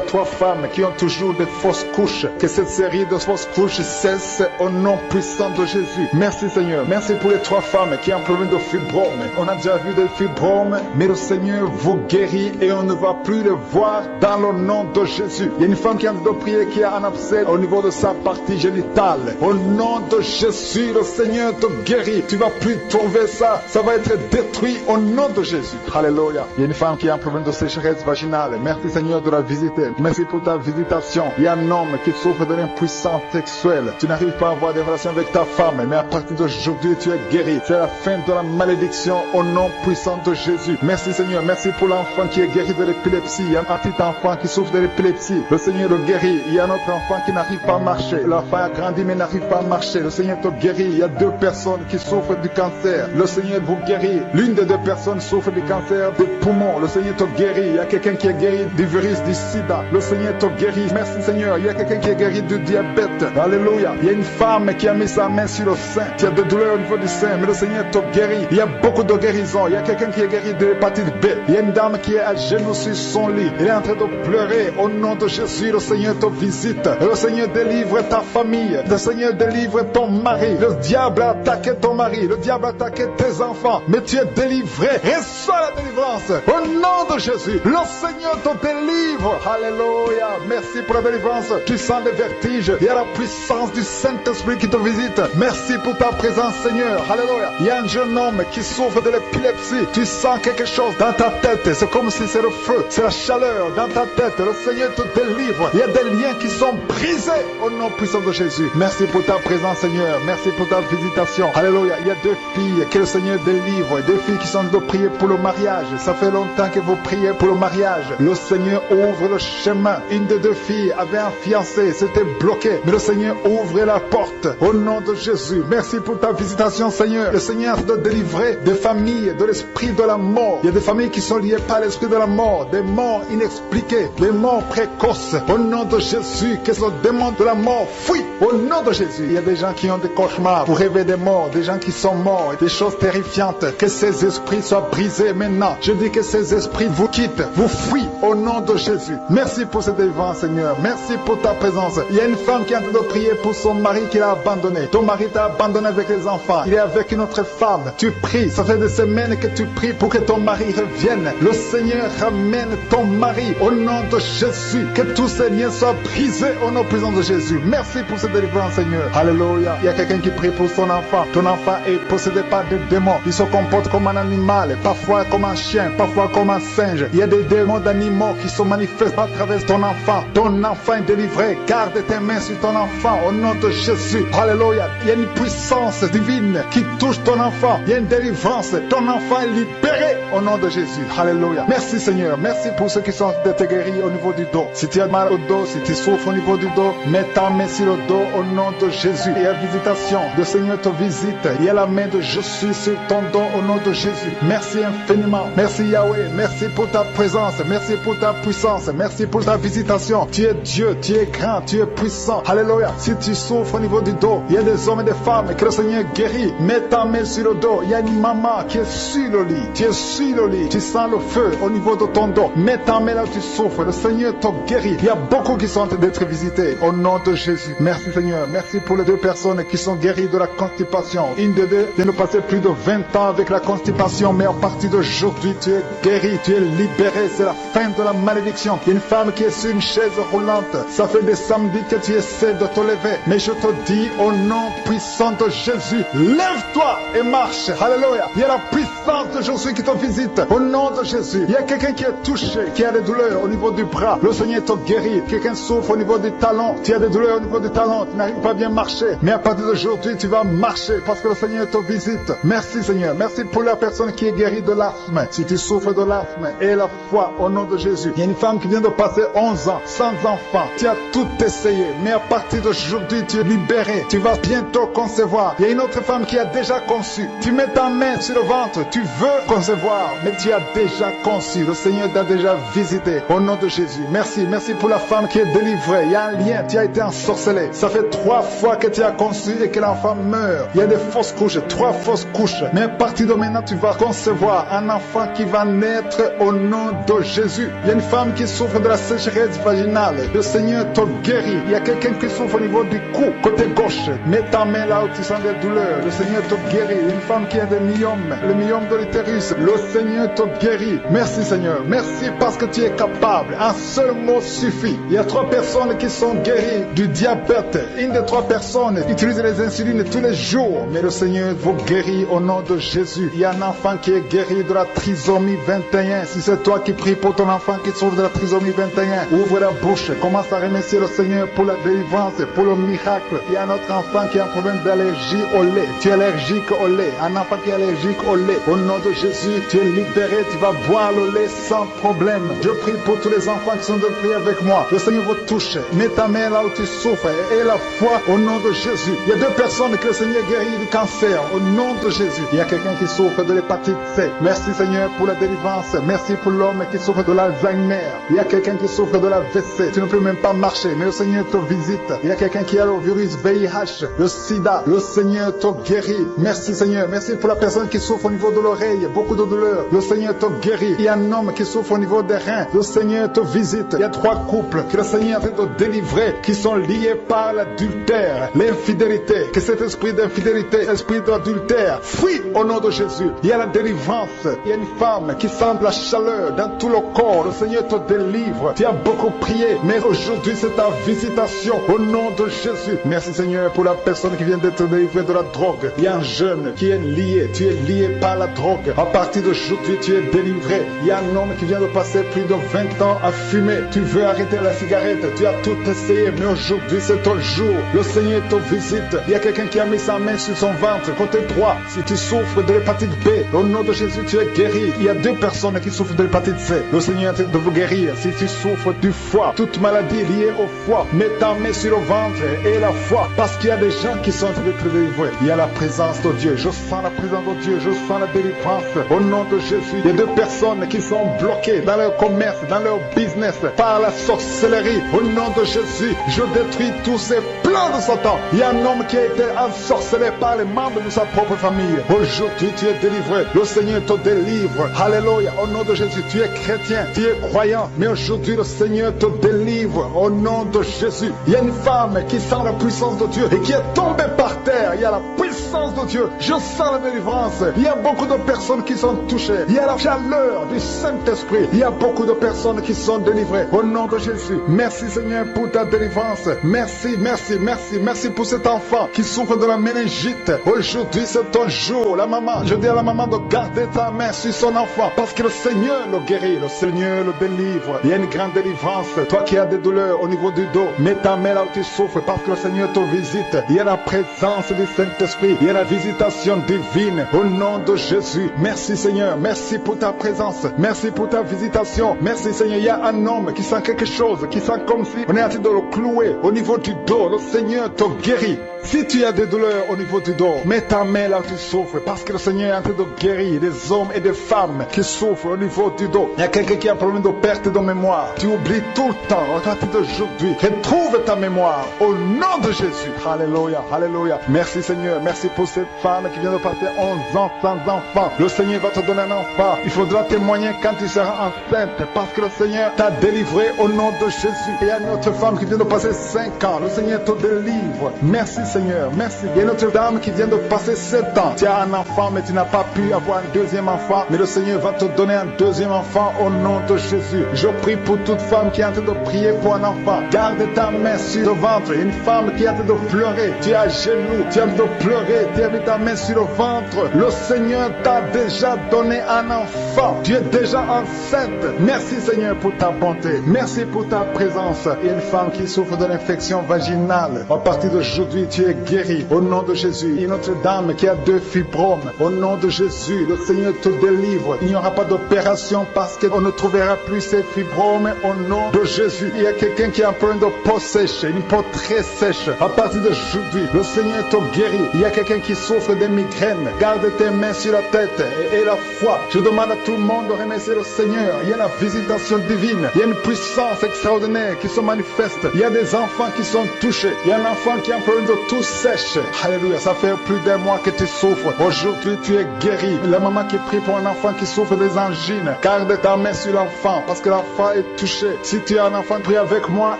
3 femmes qui ont toujours des fausses couches. Que cette série de fausses couches cesse au nom puissant de Jésus. Merci Seigneur. Merci pour les 3 femmes qui ont un problème de fibrome. On a déjà vu des fibromes, mais le Seigneur vous guérit et on ne va plus le voir dans le nom de Jésus. Il y a une femme qui a de prier qui a un abcès au niveau de sa partie génitale. Au nom de Jésus, le Seigneur te guérit. Tu vas plus trouver ça. Ça va être détruit au nom de Jésus. Alléluia. Il y a une femme qui a un problème de sécheresse vaginale. Merci Seigneur de la visiter. Merci pour ta visitation. Il y a un homme qui souffre de l'impuissance sexuelle. Tu n'arrives pas à avoir des relations avec avec ta femme, mais à partir d'aujourd'hui, tu es guéri. C'est la fin de la malédiction au nom puissant de Jésus. Merci Seigneur, merci pour l'enfant qui est guéri de l'épilepsie. Il y a un petit enfant qui souffre de l'épilepsie. Le Seigneur le guérit. Il y a un autre enfant qui n'arrive pas à marcher. L'enfant a grandi mais n'arrive pas à marcher. Le Seigneur te guérit. Il y a 2 personnes qui souffrent du cancer. Le Seigneur vous guérit. L'une des 2 personnes souffre du cancer des poumons. Le Seigneur te guérit. Il y a quelqu'un qui est guéri du virus du sida. Le Seigneur te guérit. Merci Seigneur. Il y a quelqu'un qui est guéri du diabète. Alléluia. Il y a une femme qui a mis sa main sur le sein. Tu as des douleurs au niveau du sein, mais le Seigneur te guérit. Il y a beaucoup de guérisons. Il y a quelqu'un qui est guéri de l'hépatite B. Il y a une dame qui est à genoux sur son lit. Elle est en train de pleurer. Au nom de Jésus, le Seigneur te visite. Et le Seigneur délivre ta famille. Le Seigneur délivre ton mari. Le diable a attaqué ton mari. Le diable a attaqué tes enfants. Mais tu es délivré. Reçois la délivrance. Au nom de Jésus, le Seigneur te délivre. Alléluia. Merci pour la délivrance. Tu sens les vertiges. Il y a la puissance du Saint-Esprit qui te visite. Merci pour ta présence, Seigneur. Alléluia. Il y a un jeune homme qui souffre de l'épilepsie. Tu sens quelque chose dans ta tête. C'est comme si c'est le feu. C'est la chaleur dans ta tête. Le Seigneur te délivre. Il y a des liens qui sont brisés au nom puissant de Jésus. Merci pour ta présence, Seigneur. Merci pour ta visitation. Alléluia. Il y a 2 filles que le Seigneur délivre. 2 filles qui sont de prier pour le mariage. Ça fait longtemps que vous priez pour le mariage. Le Seigneur ouvre le chemin. Une des 2 filles avait un fiancé. C'était bloqué. Mais le Seigneur ouvre la porte. Au nom de Jésus. Merci pour ta visitation, Seigneur. Le Seigneur te délivrer des familles de l'esprit de la mort. Il y a des familles qui sont liées par l'esprit de la mort. Des morts inexpliquées. Des morts précoces. Au nom de Jésus. Que ce démon de la mort fuit. Au nom de Jésus. Il y a des gens qui ont des cauchemars pour rêver des morts. Des gens qui sont morts. Des choses terrifiantes. Que ces esprits soient brisés maintenant. Je dis que ces esprits vous quittent. Vous fuient. Au nom de Jésus. Merci pour ce délivrance, Seigneur. Merci pour ta présence. Il y a une femme qui est en train de prier pour son mari qui l'a abandonné. Ton mari t'a abandonné avec les enfants. Il est avec une autre femme. Tu pries. Ça fait des semaines que tu pries pour que ton mari revienne. Le Seigneur ramène ton mari au nom de Jésus. Que tous ces liens soient brisés au nom puissant de Jésus. Merci pour cette délivrance, Seigneur. Alléluia. Il y a quelqu'un qui prie pour son enfant. Ton enfant est possédé par des démons. Il se comporte comme un animal, parfois comme un chien, parfois comme un singe. Il y a des démons d'animaux qui se manifestent à travers ton enfant. Ton enfant est délivré. Garde tes mains sur ton enfant au nom de Jésus. Alléluia. Il y a une puissance divine qui touche ton enfant. Il y a une délivrance. Ton enfant est libéré au nom de Jésus. Alléluia. Merci Seigneur. Merci pour ceux qui sont d'être guéris au niveau du dos. Si tu as mal au dos, si tu souffres au niveau du dos, mets ta main sur le dos au nom de Jésus. Il y a visitation. Le Seigneur te visite. Il y a la main de Jésus sur ton dos au nom de Jésus. Merci infiniment. Merci Yahweh. Merci pour ta présence. Merci pour ta puissance. Merci pour ta visitation. Tu es Dieu. Tu es grand. Tu es puissant. Alléluia. Si tu souffres au niveau du dos, il y a des hommes et des femmes que le Seigneur guérit. Mets ta main sur le dos. Il y a une maman qui est sur le lit. Tu es sur le lit. Tu sens le feu au niveau de ton dos. Mets ta main là où tu souffres. Le Seigneur te guérit. Il y a beaucoup qui sont en train d'être visités au nom de Jésus. Merci Seigneur. Merci pour les 2 personnes qui sont guéries de la constipation. Une de 2 vient de passer plus de 20 ans avec la constipation, mais à partir d'aujourd'hui, tu es guéri, tu es libéré. C'est la fin de la malédiction. Il y a une femme qui est sur une chaise roulante. Ça fait des samedis que tu essaies de te lever. Mais je te dis au nom puissant de Jésus, lève-toi et marche. Alléluia. Il y a la puissance de Jésus qui te visite. Au nom de Jésus. Il y a quelqu'un qui est touché, qui a des douleurs au niveau du bras. Le Seigneur te guérit. Quelqu'un souffre au niveau du talon. Tu as des douleurs au niveau du talon. Tu n'arrives pas à bien marcher. Mais à partir d'aujourd'hui, tu vas marcher parce que le Seigneur te visite. Merci Seigneur. Merci pour la personne qui est guérie de l'asthme. Si tu souffres de l'asthme, aie la foi au nom de Jésus. Il y a une femme qui vient de passer 11 ans sans enfant. Tu as tout essayé. Mais à partir d'aujourd'hui, tu es libéré. Tu vas bientôt concevoir. Il y a une autre femme qui a déjà conçu. Tu mets ta main sur le ventre. Tu veux concevoir. Mais tu as déjà conçu. Le Seigneur t'a déjà visité. Au nom de Jésus. Merci. Merci pour la femme qui est délivrée. Il y a un lien. Tu as été ensorcelé. Ça fait 3 fois que tu as conçu et que l'enfant meurt. Il y a des fausses couches. 3 fausses couches. Mais à partir de maintenant, tu vas concevoir un enfant qui va naître au nom de Jésus. Il y a une femme qui souffre de la sécheresse vaginale. Le Seigneur te guérit. Il y a quelqu'un qui souffre au niveau du cou, côté gauche. Mets ta main là où tu sens des douleurs. Le Seigneur te guérit. Il y a une femme qui a des myomes. Le myome de l'utérus. Le Seigneur te guérit. Merci Seigneur. Merci parce que tu es capable. Un seul mot suffit. Il y a 3 personnes qui sont guéries du diabète. Une des 3 personnes utilise les insulines tous les jours. Mais le Seigneur vous guérit au nom de Jésus. Il y a un enfant qui est guéri de la trisomie 21. Si c'est toi qui pries pour ton enfant qui souffre de la trisomie 21, ouvre la bouche. Commence à remercier le Seigneur pour la délivrance, pour le miracle. Il y a un autre enfant enfant qui a un problème d'allergie au lait. Tu es allergique au lait. Un enfant qui est allergique au lait. Au nom de Jésus, tu es libéré. Tu vas boire le lait sans problème. Je prie pour tous les enfants qui sont de prier avec moi. Le Seigneur vous touche. Mets ta main là où tu souffres. Et la foi au nom de Jésus. Il y a 2 personnes que le Seigneur guérit du cancer. Au nom de Jésus. Il y a quelqu'un qui souffre de l'hépatite C. Merci Seigneur pour la délivrance. Merci pour l'homme qui souffre de l'Alzheimer. Il y a quelqu'un qui souffre de la WC. Tu ne peux même pas marcher. Mais le Seigneur te visite. Il y a quelqu'un qui a le virus VIH, le sida. Le Seigneur te guérit. Merci Seigneur. Merci pour la personne qui souffre au niveau de l'oreille. Beaucoup de douleurs. Le Seigneur te guérit. Il y a un homme qui souffre au niveau des reins. Le Seigneur te visite. Il y a 3 couples que le Seigneur est en train de délivrer qui sont liés par l'adultère, l'infidélité. Que cet esprit d'infidélité, esprit d'adultère, fuit au nom de Jésus. Il y a la délivrance. Il y a une femme qui sent la chaleur dans tout le corps. Le Seigneur te délivre. Tu as beaucoup prié, mais aujourd'hui c'est ta visitation au nom de Jésus. Merci Seigneur pour la personne qui vient d'être délivrée de la drogue. Il y a un jeune qui est lié. Tu es lié par la drogue. À partir d'aujourd'hui, tu es délivré. Il y a un homme qui vient de passer plus de 20 ans à fumer. Tu veux arrêter la cigarette. Tu as tout essayé, mais aujourd'hui c'est ton jour. Le Seigneur te visite. Il y a quelqu'un qui a mis sa main sur son ventre, côté droit. Si tu souffres de l'hépatite B, au nom de Jésus, tu es guéri. Il y a 2 personnes qui souffrent de l'hépatite C. Le Seigneur est en train de vous guérir. Si tu souffres du foie, toute maladie liée au foie, mets ta main sur le ventre et la foi, parce qu'il y a des gens qui sont en train d'être délivrés. Il y a la présence de Dieu. Je sens la présence de Dieu. Je sens la délivrance. Au nom de Jésus, il y a 2 personnes qui sont bloquées dans leur commerce, dans leur business, par la sorcellerie. Au nom de Jésus, je détruis tous ces plans de Satan. Il y a un homme qui a été ensorcelé par les membres de sa propre famille. Aujourd'hui, tu es délivré. Le Seigneur te délivre. Alléluia. Au nom de Jésus, tu es chrétien, tu es croyant, mais aujourd'hui, le Seigneur te délivre. Au nom de Jésus, il y a une femme qui sent la puissance de Dieu et qui est tombée par terre. Il y a la puissance de Dieu. Je sens la délivrance. Il y a beaucoup de personnes qui sont touchées. Il y a la chaleur du Saint-Esprit. Il y a beaucoup de personnes qui sont délivrées. Au nom de Jésus, merci Seigneur pour ta délivrance. Merci, merci, merci, merci pour cet enfant qui souffre de la méningite. Aujourd'hui, c'est ton jour. La maman, je dis à la maman de garder ta main sur son enfant parce que le Seigneur le guérit. Le Seigneur le délivre. Il y a une grande délivrance. Toi qui as des douleurs au niveau du dos, mets ta main là où tu souffres parce que le Seigneur te visite. Il y a la présence du Saint-Esprit. Il y a la visitation divine. Au nom de Jésus, merci Seigneur. Merci pour ta présence. Merci pour ta visitation. Merci Seigneur. Il y a un homme qui sent quelque chose, qui sent comme si on est en train de le clouer au niveau du dos. Le Seigneur te guérit. Si tu as des douleurs au niveau du dos, mets ta main là où tu souffres parce que le Seigneur est en train de guérir des hommes et des femmes qui souffrent au niveau du dos. Il y a quelqu'un qui a un problème de perte de mémoire. Tu oublies tout le temps. À partir d'aujourd'hui, retrouve ta mémoire au nom de Jésus. Alléluia, alléluia. Merci Seigneur. Merci pour cette femme qui vient de passer 11 ans sans enfant. Le Seigneur va te donner un enfant. Il faudra témoigner quand tu seras enceinte parce que le Seigneur t'a délivré au nom de Jésus. Il y a une autre femme qui vient de passer 5 ans. Le Seigneur te délivre. Merci Seigneur, merci. Il y a une autre dame qui vient de passer 7 ans. Tu as un enfant mais tu n'as pas pu avoir un deuxième enfant. Mais le Seigneur va te donner un deuxième enfant au nom de Jésus. Je prie pour toute femme qui est en train de prier pour un enfant. Garde ta main sur le ventre. Une femme qui est en train de pleurer. Tu es à genoux, tu es en train de pleurer. Tu as mis ta main sur le ventre. Le Seigneur t'a déjà donné un enfant. Tu es déjà enceinte. Merci Seigneur pour ta bonté. Merci pour ta présence. Il y a une femme qui souffre de l'infection vaginale. À partir d'aujourd'hui, tu es guéri au nom de Jésus. Une autre dame qui a 2 fibromes. Au nom de Jésus, le Seigneur te délivre. Il n'y aura pas d'opération parce qu'on ne trouvera plus ces fibromes au nom de Jésus. Il y a quelqu'un qui a un problème de peau sèche, une peau très sèche. À partir d'aujourd'hui, le Seigneur te guérit. Il y a quelqu'un qui souffre de migraines. Garde tes mains sur la tête et la foi. Je demande à tout le monde de remercier le Seigneur. Il y a la visitation divine. Il y a une puissance extraordinaire qui se manifeste. Il y a des enfants qui sont touchés. Il y a un enfant qui a un problème de tout sèche. Alléluia, ça fait plus d'un mois que tu souffres. Aujourd'hui, tu es guéri. La maman qui prie pour un enfant qui souffre des angines, garde ta main sur l'enfant parce que l'enfant est touché. Si tu as un enfant, prie avec moi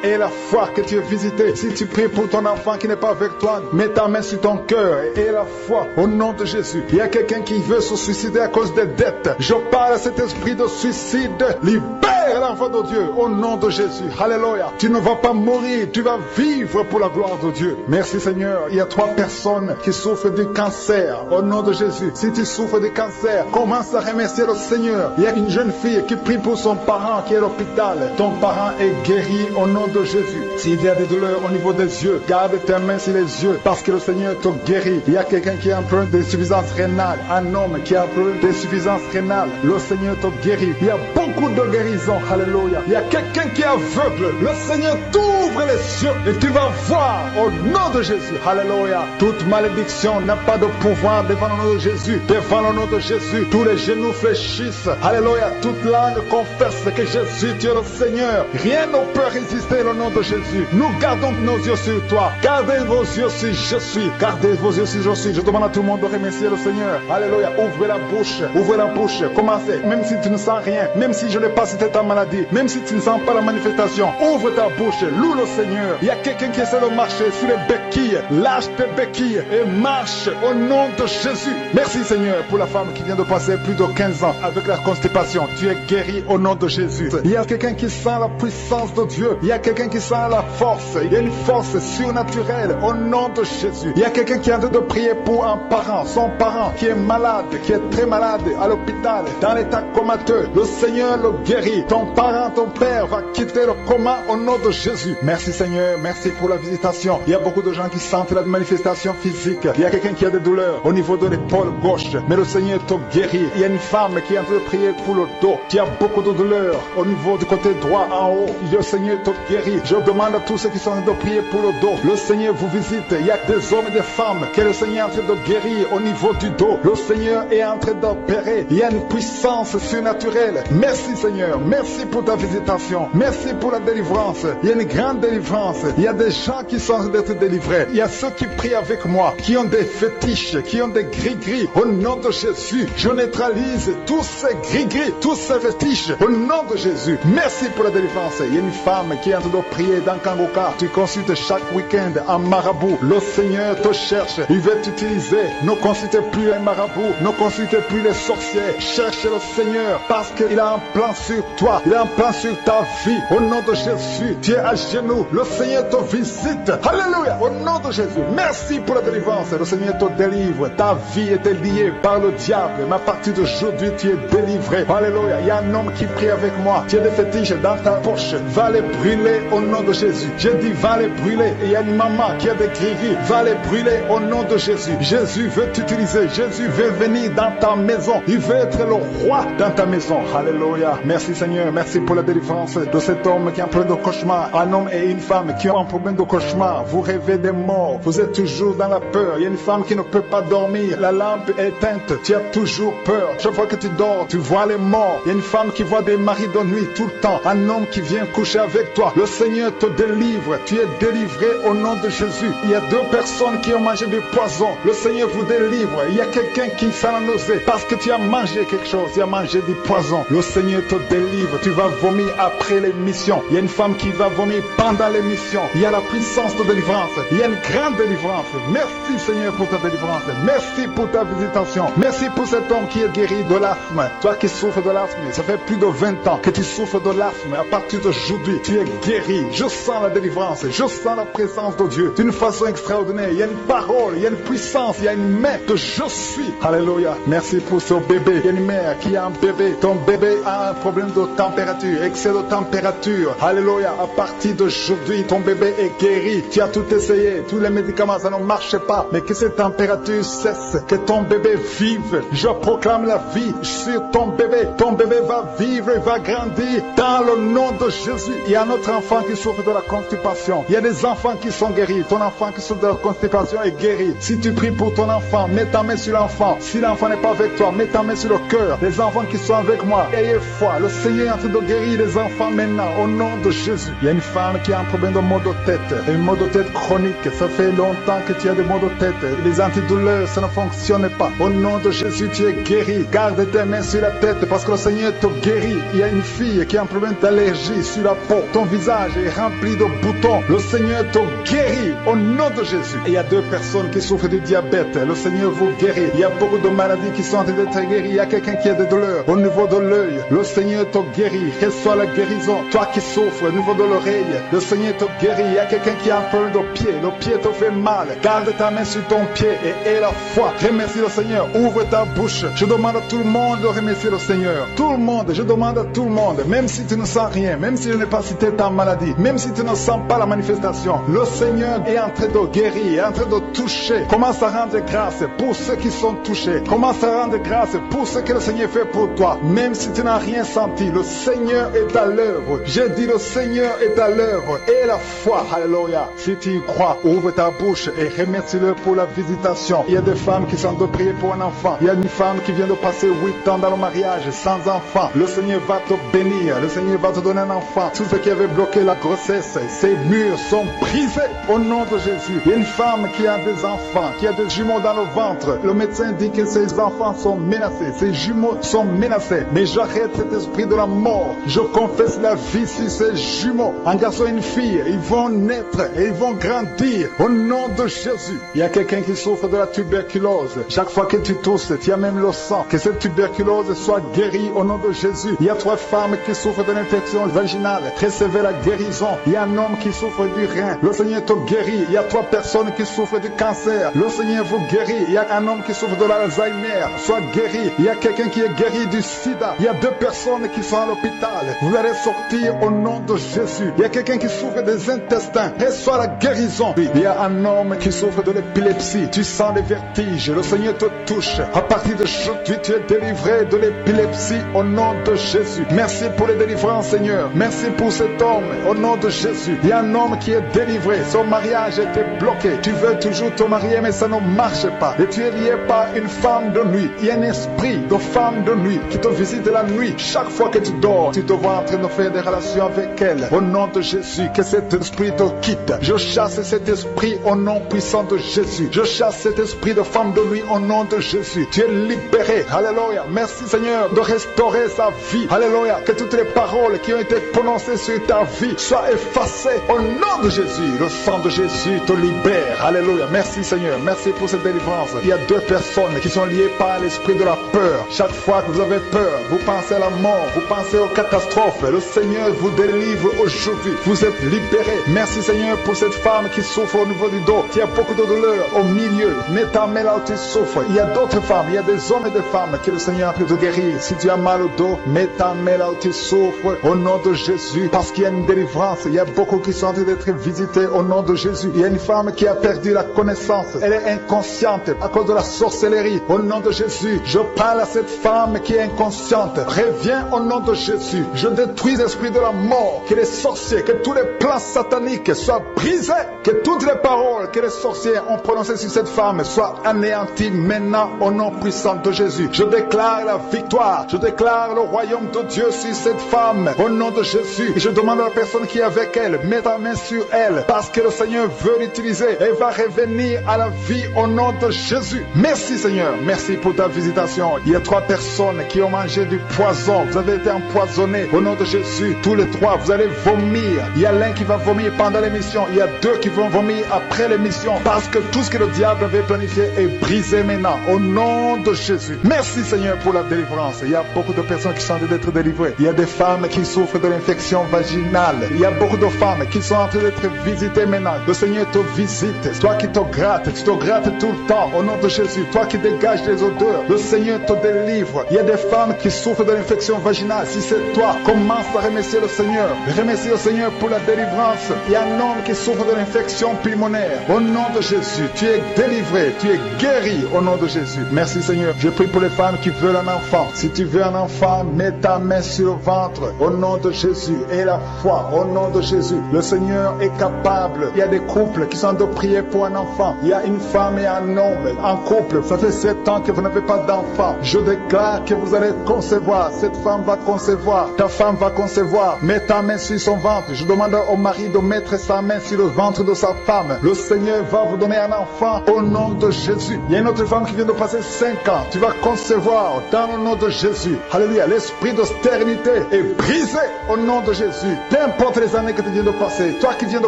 et la foi que tu es visité. Si tu pries pour ton enfant qui n'est pas avec toi, mets ta main sur ton cœur et la foi au nom de Jésus. Il y a quelqu'un qui veut se suicider à cause des dettes. Je parle à cet esprit de suicide. Libère libère l'enfant de Dieu au nom de Jésus. Alléluia. Tu ne vas pas mourir, tu vas vivre pour la gloire de Dieu. Merci Seigneur. Il y a 3 personnes qui souffrent du cancer au nom de Jésus. Si tu souffres du cancer, commence à remercier le Seigneur. Il y a une jeune fille qui prie pour son parent qui est à l'hôpital. Ton parent est guéri au nom de Jésus. S'il y a des douleurs au niveau des yeux, garde tes mains sur les yeux parce que le Seigneur te guérit. Il y a quelqu'un qui a un problème d'insuffisance rénale, un homme qui a un problème d'insuffisance rénale, le Seigneur te guérit. Il y a beaucoup de guérisons, alléluia. Il y a quelqu'un qui est aveugle, le Seigneur t'ouvre les yeux et tu vas voir au nom de Jésus, alléluia. Toute malédiction n'a pas de pouvoir devant le nom de Jésus, devant le nom de Jésus. Tous les genoux fléchissent, alléluia. Toute langue confesse que Jésus, tu es le Seigneur. Rien ne peut résister au nom de Jésus. Nous gardons nos yeux sur toi. Gardez vos yeux sur je suis. Gardez vos yeux sur je suis. Je demande à tout le monde de remercier le Seigneur. Alléluia. Ouvrez la bouche. Ouvrez la bouche. Commencez. Même si tu ne sens rien. Même si je n'ai pas cité ta maladie. Même si tu ne sens pas la manifestation. Ouvre ta bouche. Loue le Seigneur. Il y a quelqu'un qui essaie de marcher sur les béquilles. Lâche tes béquilles et marche au nom de Jésus. Merci Seigneur pour la femme qui vient de passer plus de 15 ans avec la constipation. Tu es guéri au nom de Jésus. Il y a quelqu'un qui sent la puissance de Dieu. Il y a quelqu'un qui sent la force. Il y a une force surnaturelle au nom de Jésus. Il y a quelqu'un qui est en train de prier pour un parent, son parent qui est malade, qui est très malade à l'hôpital, dans l'état comateux. Le Seigneur le guérit. Ton parent, ton père va quitter le coma au nom de Jésus. Merci Seigneur, merci pour la visitation. Il y a beaucoup de gens qui sentent la manifestation physique. Il y a quelqu'un qui a des douleurs au niveau de l'épaule gauche, mais le Seigneur te guérit. Il y a une femme qui est en train de prier pour le dos, qui a beaucoup de douleurs au niveau du côté droit en haut. Le Seigneur te guérit. Je demande à tous ceux qui sont en train de prier pour le dos. Le Seigneur vous visite. Il y a des hommes et des femmes que le Seigneur est en train de guérir au niveau du dos. Le Seigneur est en train d'opérer. Il y a une puissance surnaturelle. Merci Seigneur. Merci pour ta visitation. Merci pour la délivrance. Il y a une grande délivrance. Il y a des gens qui sont en train d'être délivrés. Il y a ceux qui prient avec moi, qui ont des fétiches, qui ont des gris-gris. Au nom de Jésus, je neutralise tous ces gris-gris, tous ces fétiches. Au nom de Jésus. Merci pour la délivrance. Il y a une femme qui est en train de prier dans Kangoka. Tu consultes chaque week-end un marabout. Le Seigneur te cherche. Il veut t'utiliser. Ne consultez plus un marabout. Ne consultez plus les sorciers. Cherche le Seigneur parce qu'il a un plan sur toi. Il a un plan sur ta vie. Au nom de Jésus, tu es à genoux. Le Seigneur te visite. Alléluia. Au nom de Jésus. Merci pour la délivrance. Le Seigneur te délivre. Ta vie était liée par le diable. Mais à partir d'aujourd'hui, tu es délivré. Alléluia. Il y a un homme qui prie avec moi. Tu as des fétiches dans ta poche. Va les brûler au nom de Jésus. J'ai dit va les brûler. Et il y a une maman qui a des gris-gris. Va les brûler au nom de Jésus. Jésus veut t'utiliser. Jésus veut venir dans ta maison. Il veut être le roi dans ta maison. Alléluia. Merci Seigneur. Merci pour la délivrance de cet homme qui a un problème de cauchemar. Un homme et une femme qui ont un problème de cauchemar. Vous rêvez des morts. Vous êtes toujours dans la peur. Il y a une femme qui ne peut pas dormir. La lampe est éteinte. Tu as toujours peur. Chaque fois que tu dors, tu vois les morts. Il y a une femme qui voit des maris de nuit tout le temps. Un homme qui vient coucher avec toi. Le Seigneur te délivre. Tu es délivré au nom de Jésus. Il y a 2 personnes qui ont mangé du poison. Le Seigneur vous délivre. Il y a quelqu'un qui s'en a nausée parce que tu as mangé quelque chose. Tu as mangé du poison. Le Seigneur te délivre. Tu vas vomir après l'émission. Il y a une femme qui va vomir pendant l'émission. Il y a la puissance de délivrance. Il y a une grande délivrance. Merci Seigneur pour ta délivrance. Merci pour ta visitation. Merci pour cet homme qui est guéri de l'asthme. Toi qui souffres de l'asthme, ça fait plus de 20 ans que tu souffres de l'asthme. À partir d'aujourd'hui, tu es guéri. Je sens la délivrance. Je sens la présence de Dieu d'une façon extraordinaire. Il y a une parole, il y a une puissance, il y a une main que je suis. Alléluia. Merci pour ce bébé. Il y a une mère qui a un bébé. Ton bébé a un problème de température, excès de température. Alléluia. À partir d'aujourd'hui, ton bébé est guéri. Tu as tout essayé. Tous les médicaments, ça ne marche pas. Mais que cette température cesse. Que ton bébé vive. Je proclame la vie sur ton bébé. Ton bébé va vivre et va grandir dans le nom de Jésus. Il y a un autre enfant qui souffre de la constipation. Il y a des enfants qui sont guéris. Ton enfant qui souffre de la constipation est guéri. Si tu pries pour ton enfant, mets ta main sur l'enfant. Si l'enfant n'est pas avec toi, mets ta main sur le cœur. Les enfants qui sont avec moi, ayez foi. Le Seigneur est en train de guérir les enfants maintenant au nom de Jésus. Il y a une femme qui a un problème de maux de tête. Un maux de tête chronique. Ça fait longtemps que tu as des maux de tête. Les antidouleurs, ça ne fonctionne pas. Au nom de Jésus, tu es guéri. Garde tes mains sur la tête parce que le Seigneur te guérit. Il y a une fille qui a un problème d'allergie sur la peau. Ton visage est rempli de boutons. Le Seigneur te guérit au nom de Jésus. Et il y a 2 personnes qui souffrent du diabète. Le Seigneur vous guérit. Il y a beaucoup de maladies qui sont en train d'être guéries. Il y a quelqu'un qui a des douleurs au niveau de l'œil. Le Seigneur te guéri. Reçois la guérison. Toi qui souffres au niveau de l'oreille, le Seigneur te guérit. Il y a quelqu'un qui a un problème de pied. Le pied te fait mal. Garde ta main sur ton pied et aie la foi. Remercie le Seigneur. Ouvre ta bouche. Je demande à tout le monde de remercier le Seigneur. Tout le monde, je demande à tout le monde, même si tu ne sens rien, même si je n'ai pas cité ta maladie, même si tu ne sens pas la manifestation, le Seigneur est en train de guérir, est en train de toucher. Commence à rendre grâce pour ceux qui sont touchés. Commence à rendre grâce pour ce que le Seigneur fait pour toi. Même si tu n'as rien senti, le Seigneur est à l'œuvre. Je dis le Seigneur est à l'œuvre. Et la foi, alléluia. Si tu y crois, ouvre ta bouche et remercie-le pour la visitation. Il y a des femmes qui sont de prier pour un enfant. Il y a une femme qui vient de passer 8 ans dans le mariage sans enfant. Le Seigneur va te bénir. Le Seigneur va te donner un enfant. Tout ce qui avait bloqué la grossesse, ces murs sont brisés au nom de Jésus. Il y a une femme qui a des enfants, qui a des jumeaux dans le ventre. Le médecin dit que ses enfants sont menacés. Ses jumeaux sont menacés. Mais j'arrête cet esprit de la mort. Je confesse la vie sur ces jumeaux. Un garçon et une fille, ils vont naître et ils vont grandir au nom de Jésus. Il y a quelqu'un qui souffre de la tuberculose. Chaque fois que tu tousses, tu as même le sang. Que cette tuberculose soit guérie au nom de Jésus. Il y a 3 femmes qui souffrent de l'infection vaginale. Recevez la guérison. Il y a un homme qui souffre du rein. Le Seigneur te guérit. Il y a 3 personnes qui souffrent du cancer. Le Seigneur vous guérit. Il y a un homme qui souffre de l'Alzheimer. Sois guéri. Il y a quelqu'un qui est guéri du sida. Il y a 2 personnes qui sont à l'hôpital. Vous allez sortir au nom de Jésus. Il y a quelqu'un qui souffre des intestins. Reçois la guérison. Il y a un homme qui souffre de l'épilepsie. Tu sens les vertiges. Le Seigneur te touche. À partir de aujourd'hui, tu es délivré de l'épilepsie au nom de Jésus. Merci pour les délivrances, Seigneur. Merci pour cet homme au nom de Jésus. Il y a un homme qui est délivré. Son mariage était bloqué. Tu veux toujours te marier, mais ça ne marche pas. Et tu es lié par une femme de nuit. Il y a un esprit de femme de nuit qui te visite la nuit. Chaque fois que tu dors, tu te vois en train de faire des relations avec elle. Au nom de Jésus, que cet esprit te quitte. Je chasse cet esprit au nom puissant de Jésus. Je chasse cet esprit de femme de nuit au nom de Jésus. Tu es libéré. Alléluia. Merci Seigneur de restaurer sa vie. Alléluia. Que toutes les paroles qui ont été prononcées sur ta vie soient effacées au nom de Jésus. Le sang de Jésus te libère. Alléluia. Merci Seigneur. Merci pour cette délivrance. Il y a 2 personnes qui sont liées par l'esprit de la peur. Chaque fois que vous avez peur, vous pensez à la mort, vous pensez aux catastrophes. Le Seigneur vous délivre aujourd'hui. Vous êtes libérés. Merci Seigneur pour cette femme qui souffre au niveau du dos, qui a beaucoup de douleur au milieu. Mets ta main là où tu souffres. Il y a d'autres femmes, il y a des hommes et des femmes que le Seigneur peut te guérir. Si tu as mal au dos, mets ta main là où tu souffres au nom de Jésus. Parce qu'il y a une délivrance. Il y a beaucoup qui sont en train d'être visités au nom de Jésus. Il y a une femme qui a perdu la connaissance. Elle est inconsciente à cause de la sorcellerie. Au nom de Jésus, je parle à cette femme qui est inconsciente. Reviens au nom de Jésus. Je détruis l'esprit de la mort. Que les sorciers, que tous les plans sataniques soient brisés. Que toutes les paroles que les sorciers ont prononcées sur cette femme soient anéanties maintenant au nom puissant de Jésus. Je déclare la victoire. Je déclare le royaume de Dieu sur cette femme au nom de Jésus. Et je demande à la personne qui est avec elle, mets ta main sur elle parce que le Seigneur veut l'utiliser. Elle va revenir à la vie au nom de Jésus. Merci Seigneur. Merci pour ta visitation. Il y a 3 personnes qui ont mangé du poison. Vous avez été empoisonnés au nom de Jésus. Tous les 3, vous allez vomir. Il y a l'un qui va vomir pendant l'émission. Il y a 2 qui vont vomir après l'émission. Parce que tout ce que le diable avait planifié est brisé maintenant. Au nom de Jésus. Merci Seigneur pour la délivrance. Il y a beaucoup de personnes qui sont en train d'être délivrées. Il y a des femmes qui souffrent de l'infection vaginale. Il y a beaucoup de femmes qui sont en train d'être visitées maintenant. Le Seigneur te visite. Toi qui te grattes, tu te grattes tout le temps. Au nom de Jésus. Toi qui dégages les odeurs. Le Seigneur te délivre. Il y a des femmes qui souffrent de l'infection vaginale. Si c'est toi, commence à remercier le Seigneur. Remercie le Seigneur pour la délivrance. Il y a un homme qui souffre de l'infection pulmonaire. Au nom de Jésus, tu es délivré, tu es guéri au nom de Jésus. Merci Seigneur. Je prie pour les femmes qui veulent un enfant. Si tu veux un enfant, mets ta main sur le ventre au nom de Jésus. Et la foi au nom de Jésus. Le Seigneur est capable. Il y a des couples qui sont de prier pour un enfant. Il y a une femme et un homme en couple. Ça fait 7 ans que vous n'avez pas d'enfant. Je déclare que vous allez concevoir. Cette femme va concevoir. Ta femme va concevoir. Mets ta main sur son ventre. Je demande au mari de mettre sa main sur le ventre de sa femme. Le Seigneur va vous donner un enfant au nom de Jésus. Il y a une autre femme qui vient de passer 5 ans. Tu vas concevoir dans le nom de Jésus. Alléluia. L'esprit de stérilité est brisé au nom de Jésus. Peu importe les années que tu viens de passer. Toi qui viens de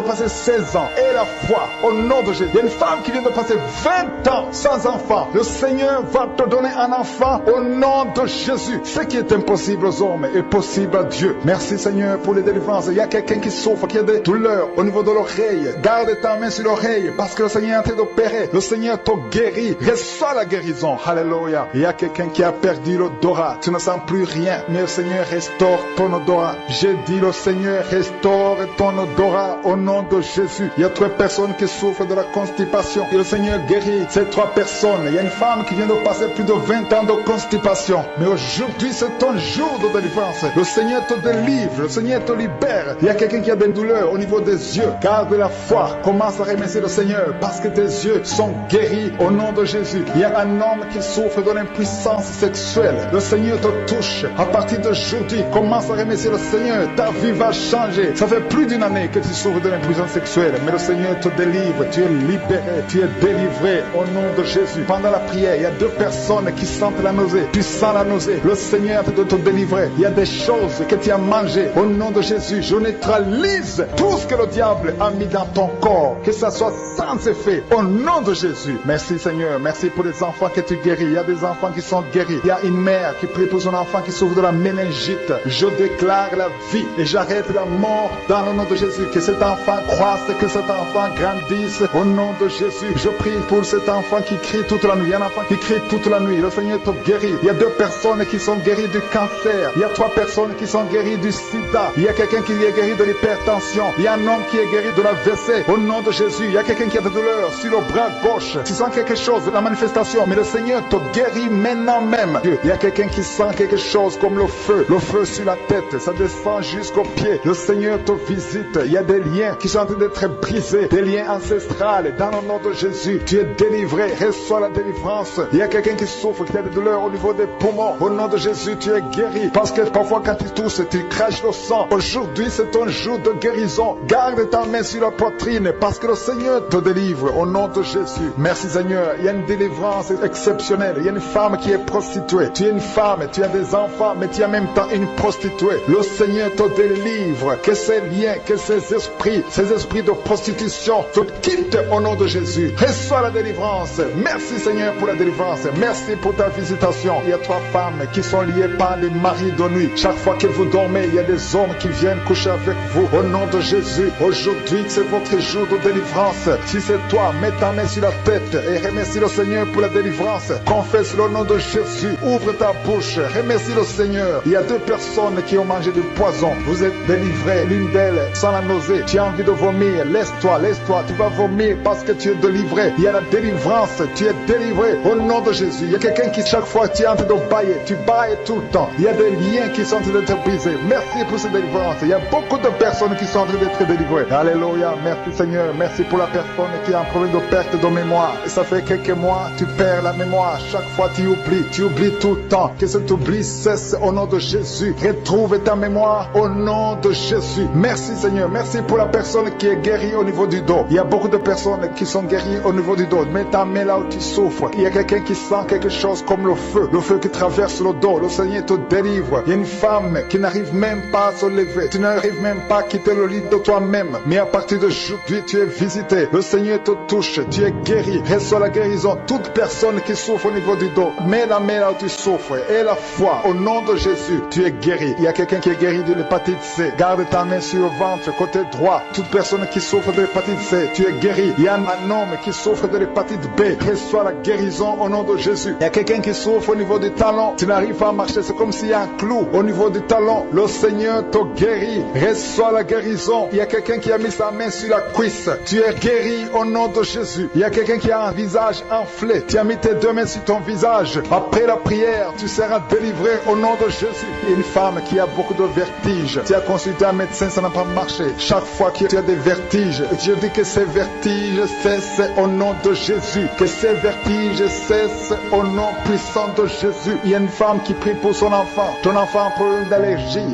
passer 16 ans. Et la foi au nom de Jésus. Il y a une femme qui vient de passer 20 ans sans enfant. Le Seigneur va te donner un enfant au nom de Jésus. Ce qui est impossible aux hommes hommes est possible à Dieu. Merci Seigneur pour les délivrances. Il y a quelqu'un qui souffre, qui a des douleurs au niveau de l'oreille. Garde ta main sur l'oreille parce que le Seigneur est en train d'opérer. Le Seigneur t'a guéri. Reçois la guérison. Alléluia. Il y a quelqu'un qui a perdu l'odorat. Tu ne sens plus rien, mais le Seigneur restaure ton odorat. J'ai dit le Seigneur restaure ton odorat au nom de Jésus. Il y a 3 personnes qui souffrent de la constipation et le Seigneur guérit ces 3 personnes. Il y a une femme qui vient de passer plus de 20 ans de constipation, mais aujourd'hui c'est ton jour de délivrance. Le Seigneur te délivre, le Seigneur te libère. Il y a quelqu'un qui a des douleurs au niveau des yeux. Garde la foi, commence à remercier le Seigneur parce que tes yeux sont guéris au nom de Jésus. Il y a un homme qui souffre de l'impuissance sexuelle. Le Seigneur te touche. À partir d'aujourd'hui, commence à remercier le Seigneur. Ta vie va changer. Ça fait plus d'1 année que tu souffres de l'impuissance sexuelle, mais le Seigneur te délivre. Tu es libéré, tu es délivré au nom de Jésus. Pendant la prière, il y a 2 personnes qui sentent la nausée. Tu sens la nausée. Le Seigneur te délivrer. Il y a des choses que tu as mangées. Au nom de Jésus, je neutralise tout ce que le diable a mis dans ton corps. Que ça soit sans effet. Au nom de Jésus. Merci Seigneur. Merci pour les enfants que tu guéris. Il y a des enfants qui sont guéris. Il y a une mère qui prie pour son enfant qui souffre de la méningite. Je déclare la vie et j'arrête la mort dans le nom de Jésus. Que cet enfant croisse, que cet enfant grandisse. Au nom de Jésus, je prie pour cet enfant qui crie toute la nuit. Il y a un enfant qui crie toute la nuit. Le Seigneur te guérit. Il y a 2 personnes qui sont guéries du cancer. Il y a 3 personnes qui sont guéries du sida. Il y a quelqu'un qui est guéri de l'hypertension. Il y a un homme qui est guéri de l'AVC. Au nom de Jésus, il y a quelqu'un qui a des douleurs sur le bras gauche. Tu sens quelque chose, la manifestation, mais le Seigneur te guérit maintenant même. Il y a quelqu'un qui sent quelque chose comme le feu sur la tête. Ça descend jusqu'aux pieds. Le Seigneur te visite. Il y a des liens qui sont en train d'être brisés, des liens ancestrales. Dans le nom de Jésus, tu es délivré. Reçois la délivrance. Il y a quelqu'un qui souffre, qui a des douleurs au niveau des poumons. Au nom de Jésus, tu es guéri. Parce que parfois quand tu tousses, tu craches le sang. Aujourd'hui, c'est ton jour de guérison. Garde ta main sur la poitrine parce que le Seigneur te délivre. Au nom de Jésus. Merci Seigneur. Il y a une délivrance exceptionnelle. Il y a une femme qui est prostituée. Tu es une femme, tu as des enfants, mais tu es en même temps une prostituée. Le Seigneur te délivre. Que ces liens, que ces esprits de prostitution te quittent au nom de Jésus. Reçois la délivrance. Merci Seigneur pour la délivrance. Merci pour ta visitation. Il y a 3 femmes qui sont liées par les maris de nuit. Chaque fois que vous dormez, il y a des hommes qui viennent coucher avec vous. Au nom de Jésus, aujourd'hui, c'est votre jour de délivrance. Si c'est toi, mets ta main sur la tête et remercie le Seigneur pour la délivrance. Confesse le nom de Jésus. Ouvre ta bouche. Remercie le Seigneur. Il y a 2 personnes qui ont mangé du poison. Vous êtes délivrés. L'une d'elles sans la nausée. Tu as envie de vomir. Laisse-toi. Tu vas vomir parce que tu es délivré. Il y a la délivrance. Tu es délivré au nom de Jésus. Il y a quelqu'un qui chaque fois tu es en train de bailler. Tu bailles tout le temps. Il y a des liens qui sont en train d'être brisés. Merci pour cette délivrance. Il y a beaucoup de personnes qui sont en train d'être délivrées. Alléluia. Merci Seigneur. Merci pour la personne qui a un problème de perte de mémoire. Et ça fait quelques mois, tu perds la mémoire. Chaque fois tu oublies tout le temps. Que cet oubli cesse au nom de Jésus. Retrouve ta mémoire au nom de Jésus. Merci Seigneur. Merci pour la personne qui est guérie au niveau du dos. Il y a beaucoup de personnes qui sont guéries au niveau du dos. Mets ta main là où tu souffres. Il y a quelqu'un qui sent quelque chose comme le feu qui traverse le dos. Le Seigneur te délivre. Il y a une femme qui n'arrive même pas à se lever. Tu n'arrives même pas à quitter le lit de toi-même. Mais à partir d'aujourd'hui, tu es visité. Le Seigneur te touche. Tu es guéri. Reçois la guérison. Toute personne qui souffre au niveau du dos, mets la main là où tu souffres. Et la foi, au nom de Jésus, tu es guéri. Il y a quelqu'un qui est guéri de l'hépatite C. Garde ta main sur le ventre, côté droit. Toute personne qui souffre de l'hépatite C, tu es guéri. Il y a un homme qui souffre de l'hépatite B. Reçois la guérison au nom de Jésus. Il y a quelqu'un qui souffre au niveau du talon. Tu n'arrives pas à marcher. C'est comme s'il y a un clou au niveau du talon. Le Seigneur te guérit. Reçois la guérison. Il y a quelqu'un qui a mis sa main sur la cuisse. Tu es guéri au nom de Jésus. Il y a quelqu'un qui a un visage enflé. Tu as mis tes 2 mains sur ton visage. Après la prière, tu seras délivré au nom de Jésus. Il y a une femme qui a beaucoup de vertiges. Tu as consulté un médecin, ça n'a pas marché. Chaque fois que tu as des vertiges, je dis que ces vertiges cessent au nom de Jésus. Que ces vertiges cessent au nom puissant de Jésus. Il y a une femme qui prie pour son enfant. Ton enfant a un problème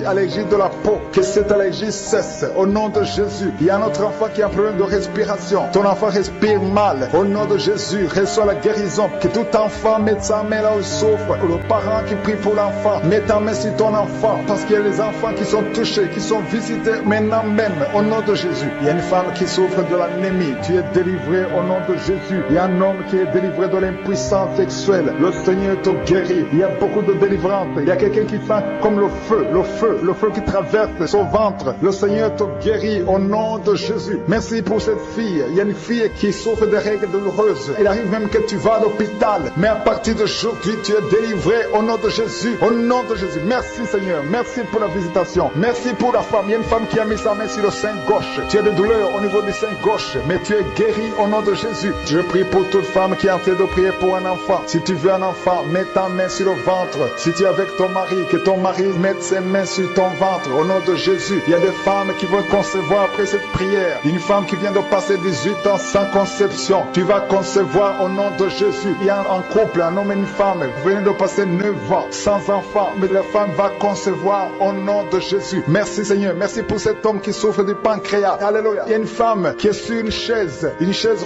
allergie de la peau. Que cette allergie cesse au nom de Jésus. Il y a un autre enfant qui a un problème de respiration. Ton enfant respire mal. Au nom de Jésus, reçois la guérison. Que tout enfant mette sa main là où il souffre. Ou le parent qui prie pour l'enfant, mets ta main sur ton enfant. Parce qu'il y a les enfants qui sont touchés, qui sont visités maintenant même. Au nom de Jésus. Il y a une femme qui souffre de l'anémie. Tu es délivré au nom de Jésus. Il y a un homme qui est délivré de l'impuissance sexuelle. Le Seigneur te guérit. Il y a beaucoup de délivrance. Il y a quelqu'un qui sens comme le feu qui traverse son ventre. Le Seigneur te guérit au nom de Jésus. Merci pour cette fille. Il y a une fille qui souffre de règles douloureuses. Il arrive même que tu vas à l'hôpital, mais à partir d'aujourd'hui, tu es délivré au nom de Jésus. Au nom de Jésus. Merci Seigneur. Merci pour la visitation. Merci pour la femme. Il y a une femme qui a mis sa main sur le sein gauche. Tu as des douleurs au niveau du sein gauche, mais tu es guéri au nom de Jésus. Je prie pour toute femme qui est en train de prier pour un enfant. Si tu veux un enfant, mets ta main sur le ventre. Si tu es avec ton mari, que ton mari mette ses mains sur ton ventre au nom de Jésus. Il y a des femmes qui vont concevoir après cette prière. Une femme qui vient de passer 18 ans sans conception, tu vas concevoir au nom de Jésus. Il y a un couple, un homme et une femme, vous venez de passer 9 ans sans enfant, mais la femme va concevoir au nom de Jésus. Merci Seigneur, merci pour cet homme qui souffre du pancréas. Alléluia. Il y a une femme qui est sur une chaise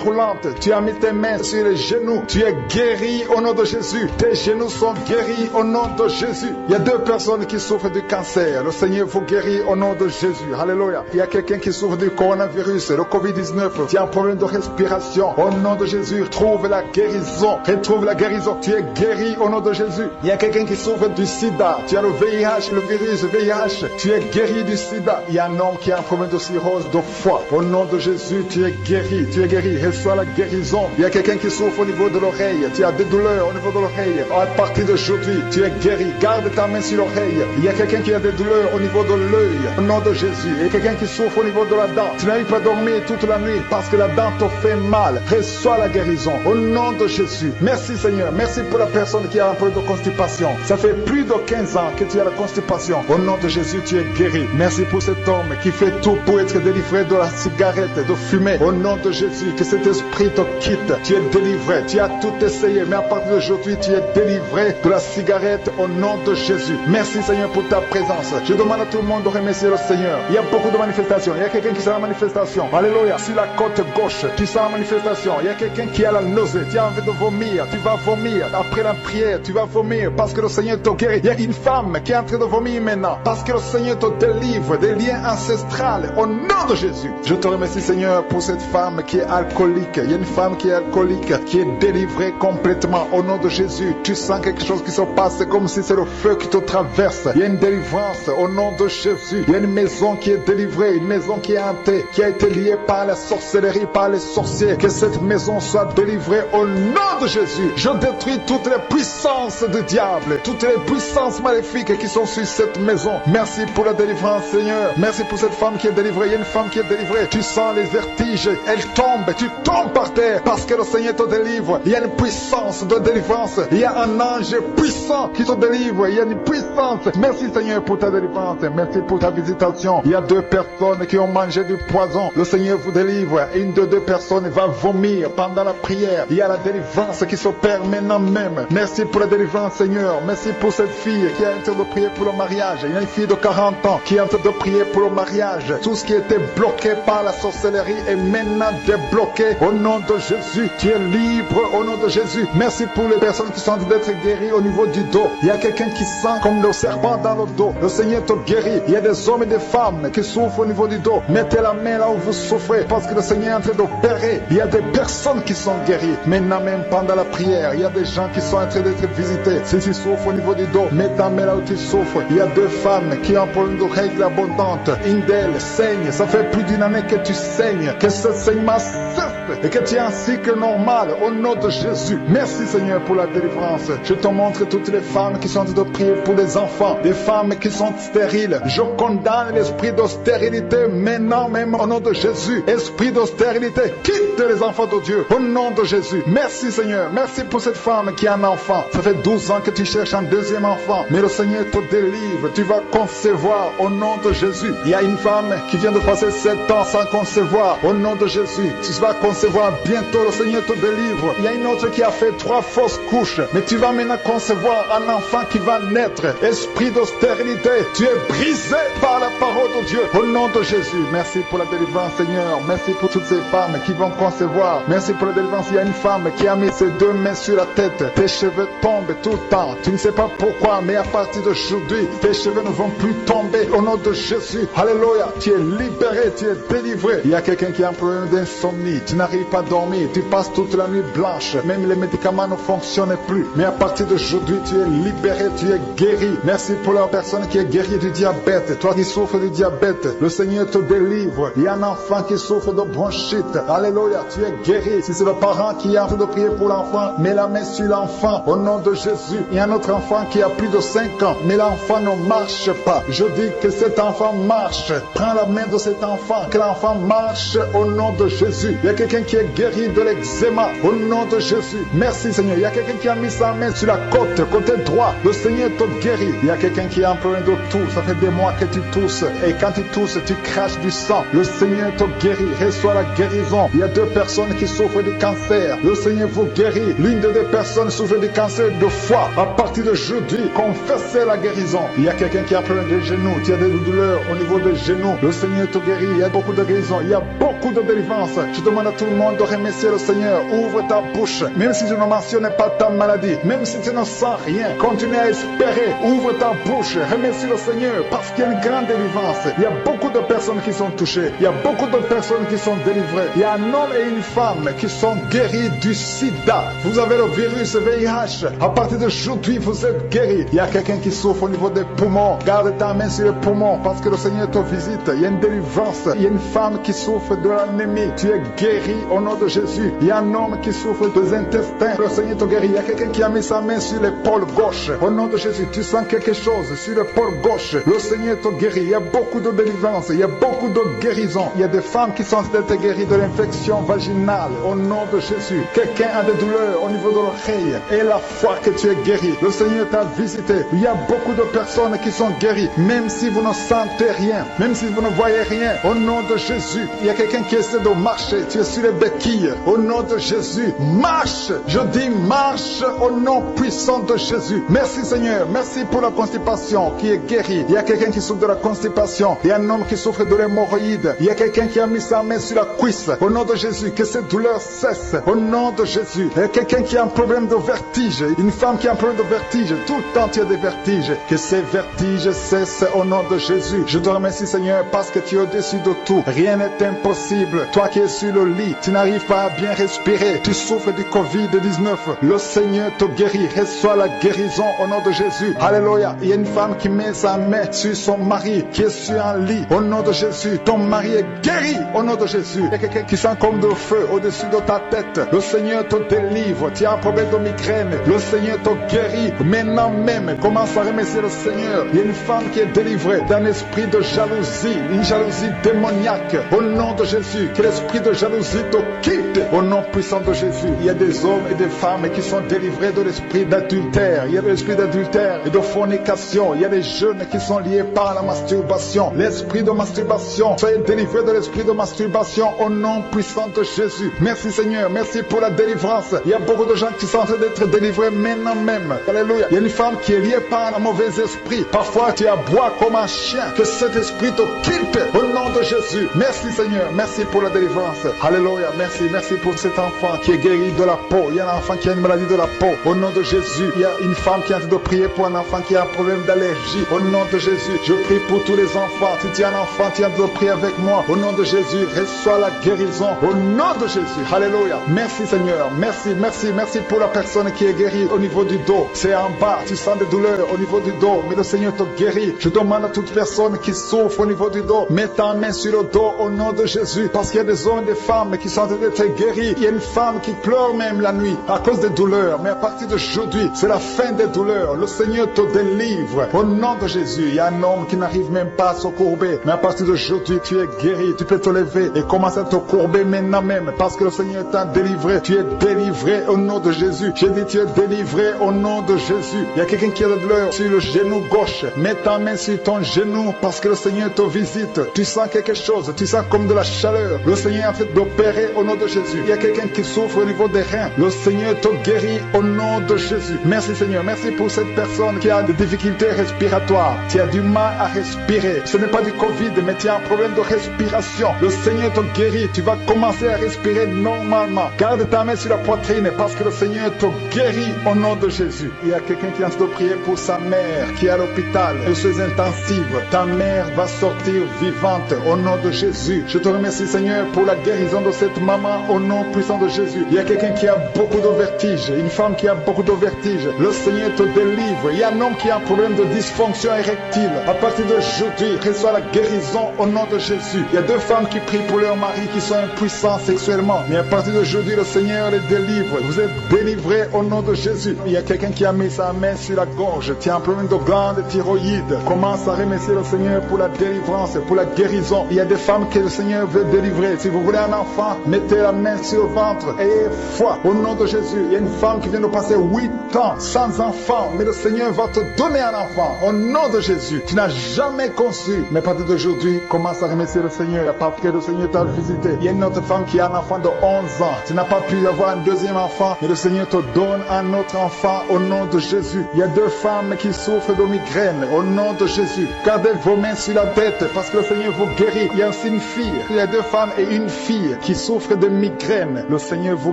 roulante. Tu as mis tes mains sur les genoux. Tu es guéri au nom de Jésus. Tes genoux sont guéris au nom de Jésus. Il y a 2 personnes qui souffrent du cancer. Le Seigneur vous guérit au nom de Jésus. Alléluia. Il y a quelqu'un qui souffre du coronavirus, le Covid-19. Tu as un problème de respiration. Au nom de Jésus, trouve la guérison. Retrouve la guérison. Tu es guéri au nom de Jésus. Il y a quelqu'un qui souffre du sida. Tu as le VIH, le virus VIH. Tu es guéri du sida. Il y a un homme qui a un problème de cirrhose de foie. Au nom de Jésus, tu es guéri. Tu es guéri. Reçois la guérison. Il y a quelqu'un qui souffre au niveau de l'oreille. Tu as des douleurs au niveau de l'oreille. À partir d'aujourd'hui, tu es guéri. Garde ta main sur l'oreille. Il y a quelqu'un qui a des douleurs au niveau de l'œil. Au nom de Jésus. Il y a quelqu'un qui souffre au niveau de la dent. Tu n'arrives pas à dormir toute la nuit parce que la dent te fait mal. Reçois la guérison. Au nom de Jésus. Merci Seigneur. Merci pour la personne qui a un problème de constipation. Ça fait plus de 15 ans que tu as la constipation. Au nom de Jésus, tu es guéri. Merci pour cet homme qui fait tout pour être délivré de la cigarette, de fumer. Au nom de Jésus, que cet esprit te quitte. Tu es délivré. Tu as tout essayé, mais à partir d'aujourd'hui, tu es délivré de la cigarette au nom de Jésus. Merci Seigneur pour ta présence. Je demande à tout le monde de remercier le Seigneur. Il y a beaucoup de manifestations. Il y a quelqu'un qui sent la manifestation. Alléluia. Sur la côte gauche, tu sens la manifestation. Il y a quelqu'un qui a la nausée. Tu as envie de vomir. Tu vas vomir. Après la prière, tu vas vomir parce que le Seigneur te guérit. Il y a une femme qui est en train de vomir maintenant parce que le Seigneur te délivre des liens ancestrales au nom de Jésus. Je te remercie Seigneur pour cette femme qui est alcoolique. Il y a une femme qui est alcoolique, qui est délivrée complètement au nom de Jésus. Tu sens quelque chose qui se passe, c'est comme si c'est le feu qui te traverse. Il y a une délivrance au nom de Jésus. Il y a une maison qui est délivrée, une maison qui est hantée, qui a été liée par la sorcellerie, par les sorciers. Que cette maison soit délivrée au nom de Jésus. Je détruis toutes les puissances du diable, toutes les puissances maléfiques qui sont sur cette maison. Merci pour la délivrance Seigneur. Merci pour cette femme qui est délivrée. Il y a une femme qui est délivrée. Tu sens les vertiges, elle tombe, tu tombes par terre parce que le Seigneur te délivre. Il y a une puissance de délivrance. Il y a un ange puissant qui te délivre. Il y a une puissance. Merci Seigneur pour ta délivrance. Merci pour ta visitation. Il y a 2 personnes qui ont mangé du poison. Le Seigneur vous délivre. Une de 2 personnes va vomir pendant la prière. Il y a la délivrance qui s'opère maintenant même. Merci pour la délivrance Seigneur. Merci pour cette fille qui est en train de prier pour le mariage. Il y a une fille de 40 ans qui est en train de prier pour le mariage. Tout ce qui était bloqué par la sorcellerie est maintenant débloqué au nom de Jésus. Tu es libre au nom de Jésus. Merci pour les personnes qui sont en train d'être guéries au niveau du dos. Il y a quelqu'un qui sent comme le serpent dans le dos. Le Seigneur te guérit. Il y a des hommes et des femmes qui souffrent au niveau du dos. Mettez la main là où vous souffrez parce que le Seigneur est en train d'opérer. Il y a des personnes qui sont guéries. Maintenant même pendant la prière, il y a des gens qui sont en train d'être visités. Si tu souffres au niveau du dos, mets ta main là où tu souffres. Il y a 2 femmes qui ont un problème de règles abondantes. Une d'elles saigne. Ça fait plus d'une année que tu saignes. Que ce saignement cesse et que tu es un cycle normal au nom de Jésus. Merci Seigneur pour la délivrance. Je te montre toutes les femmes qui sont en train de prier pour les enfants, des femmes qui sont stériles. Je condamne l'esprit de stérilité maintenant même au nom de Jésus. Esprit de stérilité, quitte les enfants de Dieu au nom de Jésus. Merci Seigneur. Merci pour cette femme qui a un enfant. Ça fait 12 ans que tu cherches un 2e enfant, mais le Seigneur te délivre. Tu vas concevoir au nom de Jésus. Il y a une femme qui vient de passer 7 ans sans concevoir au nom de Jésus. Tu vas concevoir bientôt. Le Seigneur te délivre. Il y a une autre qui a fait 3 fausses couches, mais tu vas maintenant concevoir un enfant qui va naître. Esprit de stérilité, tu es brisé par la parole de Dieu au nom de Jésus. Merci pour la délivrance Seigneur. Merci pour toutes ces femmes qui vont concevoir. Merci pour la délivrance. Il y a une femme qui a mis ses 2 mains sur la tête. Tes cheveux tombent tout le temps. Tu ne sais pas pourquoi, mais à partir d'aujourd'hui, tes cheveux ne vont plus tomber au nom de Jésus. Alléluia. Tu es libéré, tu es délivré. Il y a quelqu'un qui a un problème d'insomnie. Tu n'arrives pas à dormir, tu passes toute la nuit blanche, même les médicaments ne fonctionnent plus. Mais à partir d'aujourd'hui, tu es libéré, tu es guéri. Merci pour la personne qui est guérie du diabète. Toi qui souffres du diabète, le Seigneur te délivre. Il y a un enfant qui souffre de bronchite. Alléluia, tu es guéri. Si c'est le parent qui est en train de prier pour l'enfant, mets la main sur l'enfant au nom de Jésus. Il y a un autre enfant qui a plus de 5 ans, mais l'enfant ne marche pas. Je dis que cet enfant marche. Prends la main de cet enfant, que l'enfant marche au nom de Jésus. Il y a quelqu'un qui est guéri de l'eczéma au nom de Jésus. Merci Seigneur. Il y a quelqu'un qui a mis sa main sur la côté droit. Le Seigneur te guérit. Il y a quelqu'un qui a un problème de toux. Ça fait des mois que tu tousses. Et quand tu tousses, tu craches du sang. Le Seigneur te guérit. Reçois la guérison. Il y a 2 personnes qui souffrent du cancer. Le Seigneur vous guérit. L'une des 2 personnes souffre du cancer de foie. À partir d'aujourd'hui, confessez la guérison. Il y a quelqu'un qui a un problème de genoux. Tu as des douleurs au niveau des genoux. Le Seigneur te guérit. Il y a beaucoup de guérison. Il y a beaucoup de délivrance. Je demande à tout le monde de remercier le Seigneur. Ouvre ta bouche. Même si tu ne mentionnes pas ta maladie, même si tu ne sens rien, continue à espérer. Ouvre ta bouche. Remercie le Seigneur parce qu'il y a une grande délivrance. Il y a beaucoup de personnes qui sont touchées. Il y a beaucoup de personnes qui sont délivrées. Il y a un homme et une femme qui sont guéris du sida. Vous avez le virus VIH. À partir d'aujourd'hui, vous êtes guéris. Il y a quelqu'un qui souffre au niveau des poumons. Garde ta main sur les poumons parce que le Seigneur te visite. Il y a une délivrance. Il y a une femme qui souffre de l'anémie. Tu es guéri au nom de Jésus. Il y a un homme qui souffre des intestins. Le Seigneur te guérit. Il y a quelqu'un qui a mis sa main sur l'épaule gauche. Au nom de Jésus, tu sens quelque chose sur l'épaule gauche. Le Seigneur te guérit. Il y a beaucoup de délivrance. Il y a beaucoup de guérison. Il y a des femmes qui sont être guéries de l'infection vaginale. Au nom de Jésus. Quelqu'un a des douleurs au niveau de l'oreille. Et la foi que tu es guéri. Le Seigneur t'a visité. Il y a beaucoup de personnes qui sont guéries. Même si vous ne sentez rien. Même si vous ne voyez rien. Au nom de Jésus. Il y a quelqu'un qui essaie de marcher. Tu es sur les béquilles. Au nom de Jésus. Marche. Je dis marche au nom puissant de Jésus. Merci Seigneur. Merci pour la constipation qui est guérie. Il y a quelqu'un qui souffre de la constipation. Il y a un homme qui souffre de l'hémorroïde. Il y a quelqu'un qui a mis sa main sur la cuisse. Au nom de Jésus. Que cette douleur cesse. Au nom de Jésus. Il y a quelqu'un qui a un problème de vertige. Une femme qui a un problème de vertige. Tout le temps tu as des vertiges. Que ces vertiges cessent au nom de Jésus. Je te remercie Seigneur parce que tu es au-dessus de tout. Rien n'est impossible. Toi qui es sur le lit, tu n'arrives pas à bien respirer. Tu souffres du Covid-19. Le Seigneur te guérit. Reçois la guérison au nom de Jésus. Alléluia. Il y a une femme qui met sa main sur son mari qui est sur un lit. Au nom de Jésus. Ton mari est guéri au nom de Jésus. Il y a quelqu'un qui sent comme de feu au-dessus de ta tête. Le Seigneur te délivre. Tu as un problème de migraine. Le Seigneur te guérit. Maintenant même, commence à remercier le Seigneur. Il y a une femme qui est délivrée d'un esprit de jalousie. Une jalousie démoniaque. Au nom de Jésus. Que l'esprit de jalousie te quitte. Au nom puissant de Jésus. Il y a des hommes et des femmes qui sont délivrés de l'esprit d'adultère. Il y a de l'esprit d'adultère et de fornication. Il y a des jeunes qui sont liés par la masturbation. L'esprit de masturbation. Soyez délivrés de l'esprit de masturbation au nom puissant de Jésus. Merci Seigneur. Merci pour la délivrance. Il y a beaucoup de gens qui sont en train d'être délivrés maintenant même. Alléluia. Il y a une femme qui est liée par un mauvais esprit. Parfois tu aboies comme un chien. Que cet esprit te quitte au nom de Jésus. Merci Seigneur. Merci pour la délivrance. Alléluia. Merci. Merci pour cet enfant qui est guéri de la peau. Il y a un enfant qui a une maladie de la peau. Au nom de Jésus. Il y a une femme qui est en train de prier pour un enfant qui a un problème d'allergie. Au nom de Jésus. Je prie pour tous les enfants. Si tu as un enfant, tu es en train de prier avec moi. Au nom de Jésus. Reçois la guérison. Au nom de Jésus. Alléluia. Merci Seigneur. Merci. Merci pour la personne qui est guérie au niveau du dos. C'est en bas. Tu sens des douleurs au niveau du dos. Mais le Seigneur te guérit. Je demande à toute personne qui souffre au niveau du dos. Mets ta main sur le dos au nom de Jésus. Parce qu'il y a des hommes et des femmes qui sont en train d'être guéris. Il y a une femme qui pleure même la nuit à cause des douleurs. Mais à partir d'aujourd'hui, c'est la fin des douleurs. Le Seigneur te délivre. Au nom de Jésus. Il y a un homme qui n'arrive même pas à se courber. Mais à partir d'aujourd'hui, tu es guéri. Tu peux te lever et commencer à te courber maintenant même. Parce que le Seigneur t'a délivré. Tu es délivré au nom de Jésus. J'ai dit tu es délivré au nom de Jésus. Il y a quelqu'un qui a de douleur sur le genou gauche. Mets ta main sur ton genou parce que le Seigneur te visite. Tu sens quelque chose. Tu sens comme de la chaleur. Le Seigneur est en train d'opérer au nom de Jésus. Il y a quelqu'un qui souffre au niveau des reins. Le Seigneur te guérit au nom de Jésus. Merci Seigneur. Merci pour cette personne qui a des difficultés respiratoires. Tu as du mal à respirer. Ce n'est pas du Covid, mais tu as un problème de respiration. Le Seigneur te guérit. Tu vas commencer à respirer normalement. Garde ta main sur la poitrine parce que le Seigneur te guérit au nom de Jésus. Il y a quelqu'un qui est en train de prier pour sa mère qui est à l'hôpital de soins intensifs. Ta mère va sortir vivante au nom de Jésus. Je te remercie Seigneur pour la guérison de pour cette maman au nom puissant de Jésus. Il y a quelqu'un qui a beaucoup de vertiges, une femme qui a beaucoup de vertiges. Le Seigneur te délivre. Il y a un homme qui a un problème de dysfonction érectile. À partir d'aujourd'hui, reçois la guérison au nom de Jésus. Il y a deux femmes qui prient pour leur mari qui sont impuissants sexuellement. Mais à partir d'aujourd'hui, le Seigneur les délivre. Vous êtes délivrés au nom de Jésus. Il y a quelqu'un qui a mis sa main sur la gorge. Tu as un problème de glande thyroïde. Commence à remercier le Seigneur pour la délivrance, pour la guérison. Il y a des femmes que le Seigneur veut délivrer. Si vous voulez un enfant, mettez la main sur le ventre. Ayez foi au nom de Jésus. Il y a une femme qui vient de passer 8 ans sans enfant. Mais le Seigneur va te donner un enfant au nom de Jésus. Tu n'as jamais conçu. Mais à partir d'aujourd'hui, commence à remercier le Seigneur parce que le Seigneur t'a visité. Il y a une autre femme qui a un enfant de 11 ans. Tu n'as pas pu avoir un deuxième enfant. Mais le Seigneur te donne un autre enfant au nom de Jésus. Il y a deux femmes qui souffrent de migraine au nom de Jésus. Gardez vos mains sur la tête parce que le Seigneur vous guérit. Il y a aussi une fille. Il y a deux femmes et une fille qui souffrent de migraine. Le Seigneur vous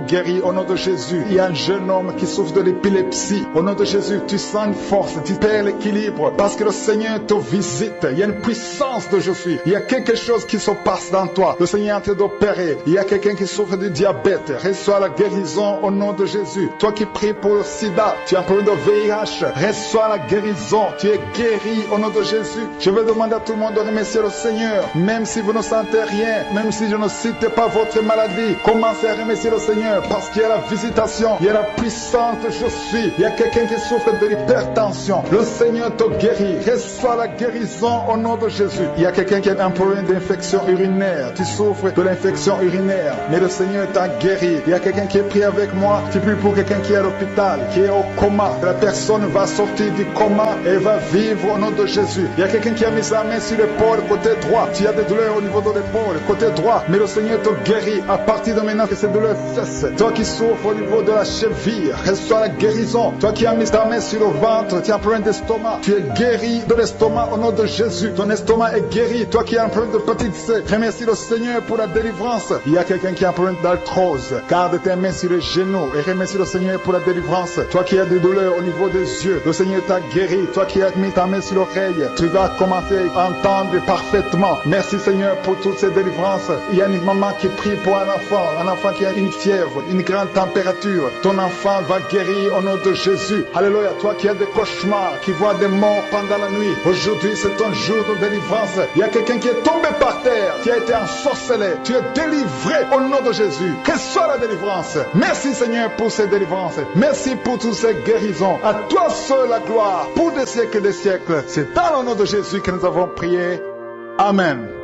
guérit au nom de Jésus. Il y a un jeune homme qui souffre de l'épilepsie. Au nom de Jésus, tu sens une force, tu perds l'équilibre parce que le Seigneur te visite. Il y a une puissance de je suis. Il y a quelque chose qui se passe dans toi. Le Seigneur est en train d'opérer. Il y a quelqu'un qui souffre de diabète. Reçois la guérison au nom de Jésus. Toi qui pries pour le sida, tu as un problème de VIH. Reçois la guérison. Tu es guéri au nom de Jésus. Je vais demander à tout le monde de remercier le Seigneur. Même si vous ne sentez rien, même si je ne cite pas votre maladie, commencez à remercier le Seigneur parce qu'il y a la visitation, il y a la puissance de je suis. Il y a quelqu'un qui souffre de l'hypertension. Le Seigneur te guérit. Reçois la guérison au nom de Jésus. Il y a quelqu'un qui a un problème d'infection urinaire. Tu souffres de l'infection urinaire, mais le Seigneur t'a guéri. Il y a quelqu'un qui est pris avec moi. Tu pries pour quelqu'un qui est à l'hôpital, qui est au coma. La personne va sortir du coma et va vivre au nom de Jésus. Il y a quelqu'un qui a mis sa main sur l'épaule côté droit. Tu as des douleurs au niveau de l'épaule côté droit, mais le Seigneur te guérit à partir de maintenant que ces douleurs cessent. Toi qui souffres au niveau de la cheville, reçois la guérison. Toi qui as mis ta main sur le ventre, tu as un problème d'estomac, tu es guéri de l'estomac au nom de Jésus. Ton estomac est guéri. Toi qui as un problème de petite C, remercie le Seigneur pour la délivrance. Il y a quelqu'un qui a un problème d'arthrose. Garde tes mains sur les genoux et remercie le Seigneur pour la délivrance. Toi qui as des douleurs au niveau des yeux, le Seigneur t'a guéri. Toi qui as mis ta main sur l'oreille, tu vas commencer à entendre parfaitement. Merci Seigneur pour toutes ces délivrances. Il y a une maman qui prie pour un enfant qui a une fièvre, une grande température. Ton enfant va guérir au nom de Jésus. Alléluia. Toi qui as des cauchemars, qui vois des morts pendant la nuit, aujourd'hui c'est ton jour de délivrance. Il y a quelqu'un qui est tombé par terre, qui a été ensorcelé. Tu es délivré au nom de Jésus. Que soit la délivrance. Merci Seigneur pour ces délivrances. Merci pour toutes ces guérisons. À toi seul la gloire pour des siècles et des siècles. C'est dans le nom de Jésus que nous avons prié. Amen.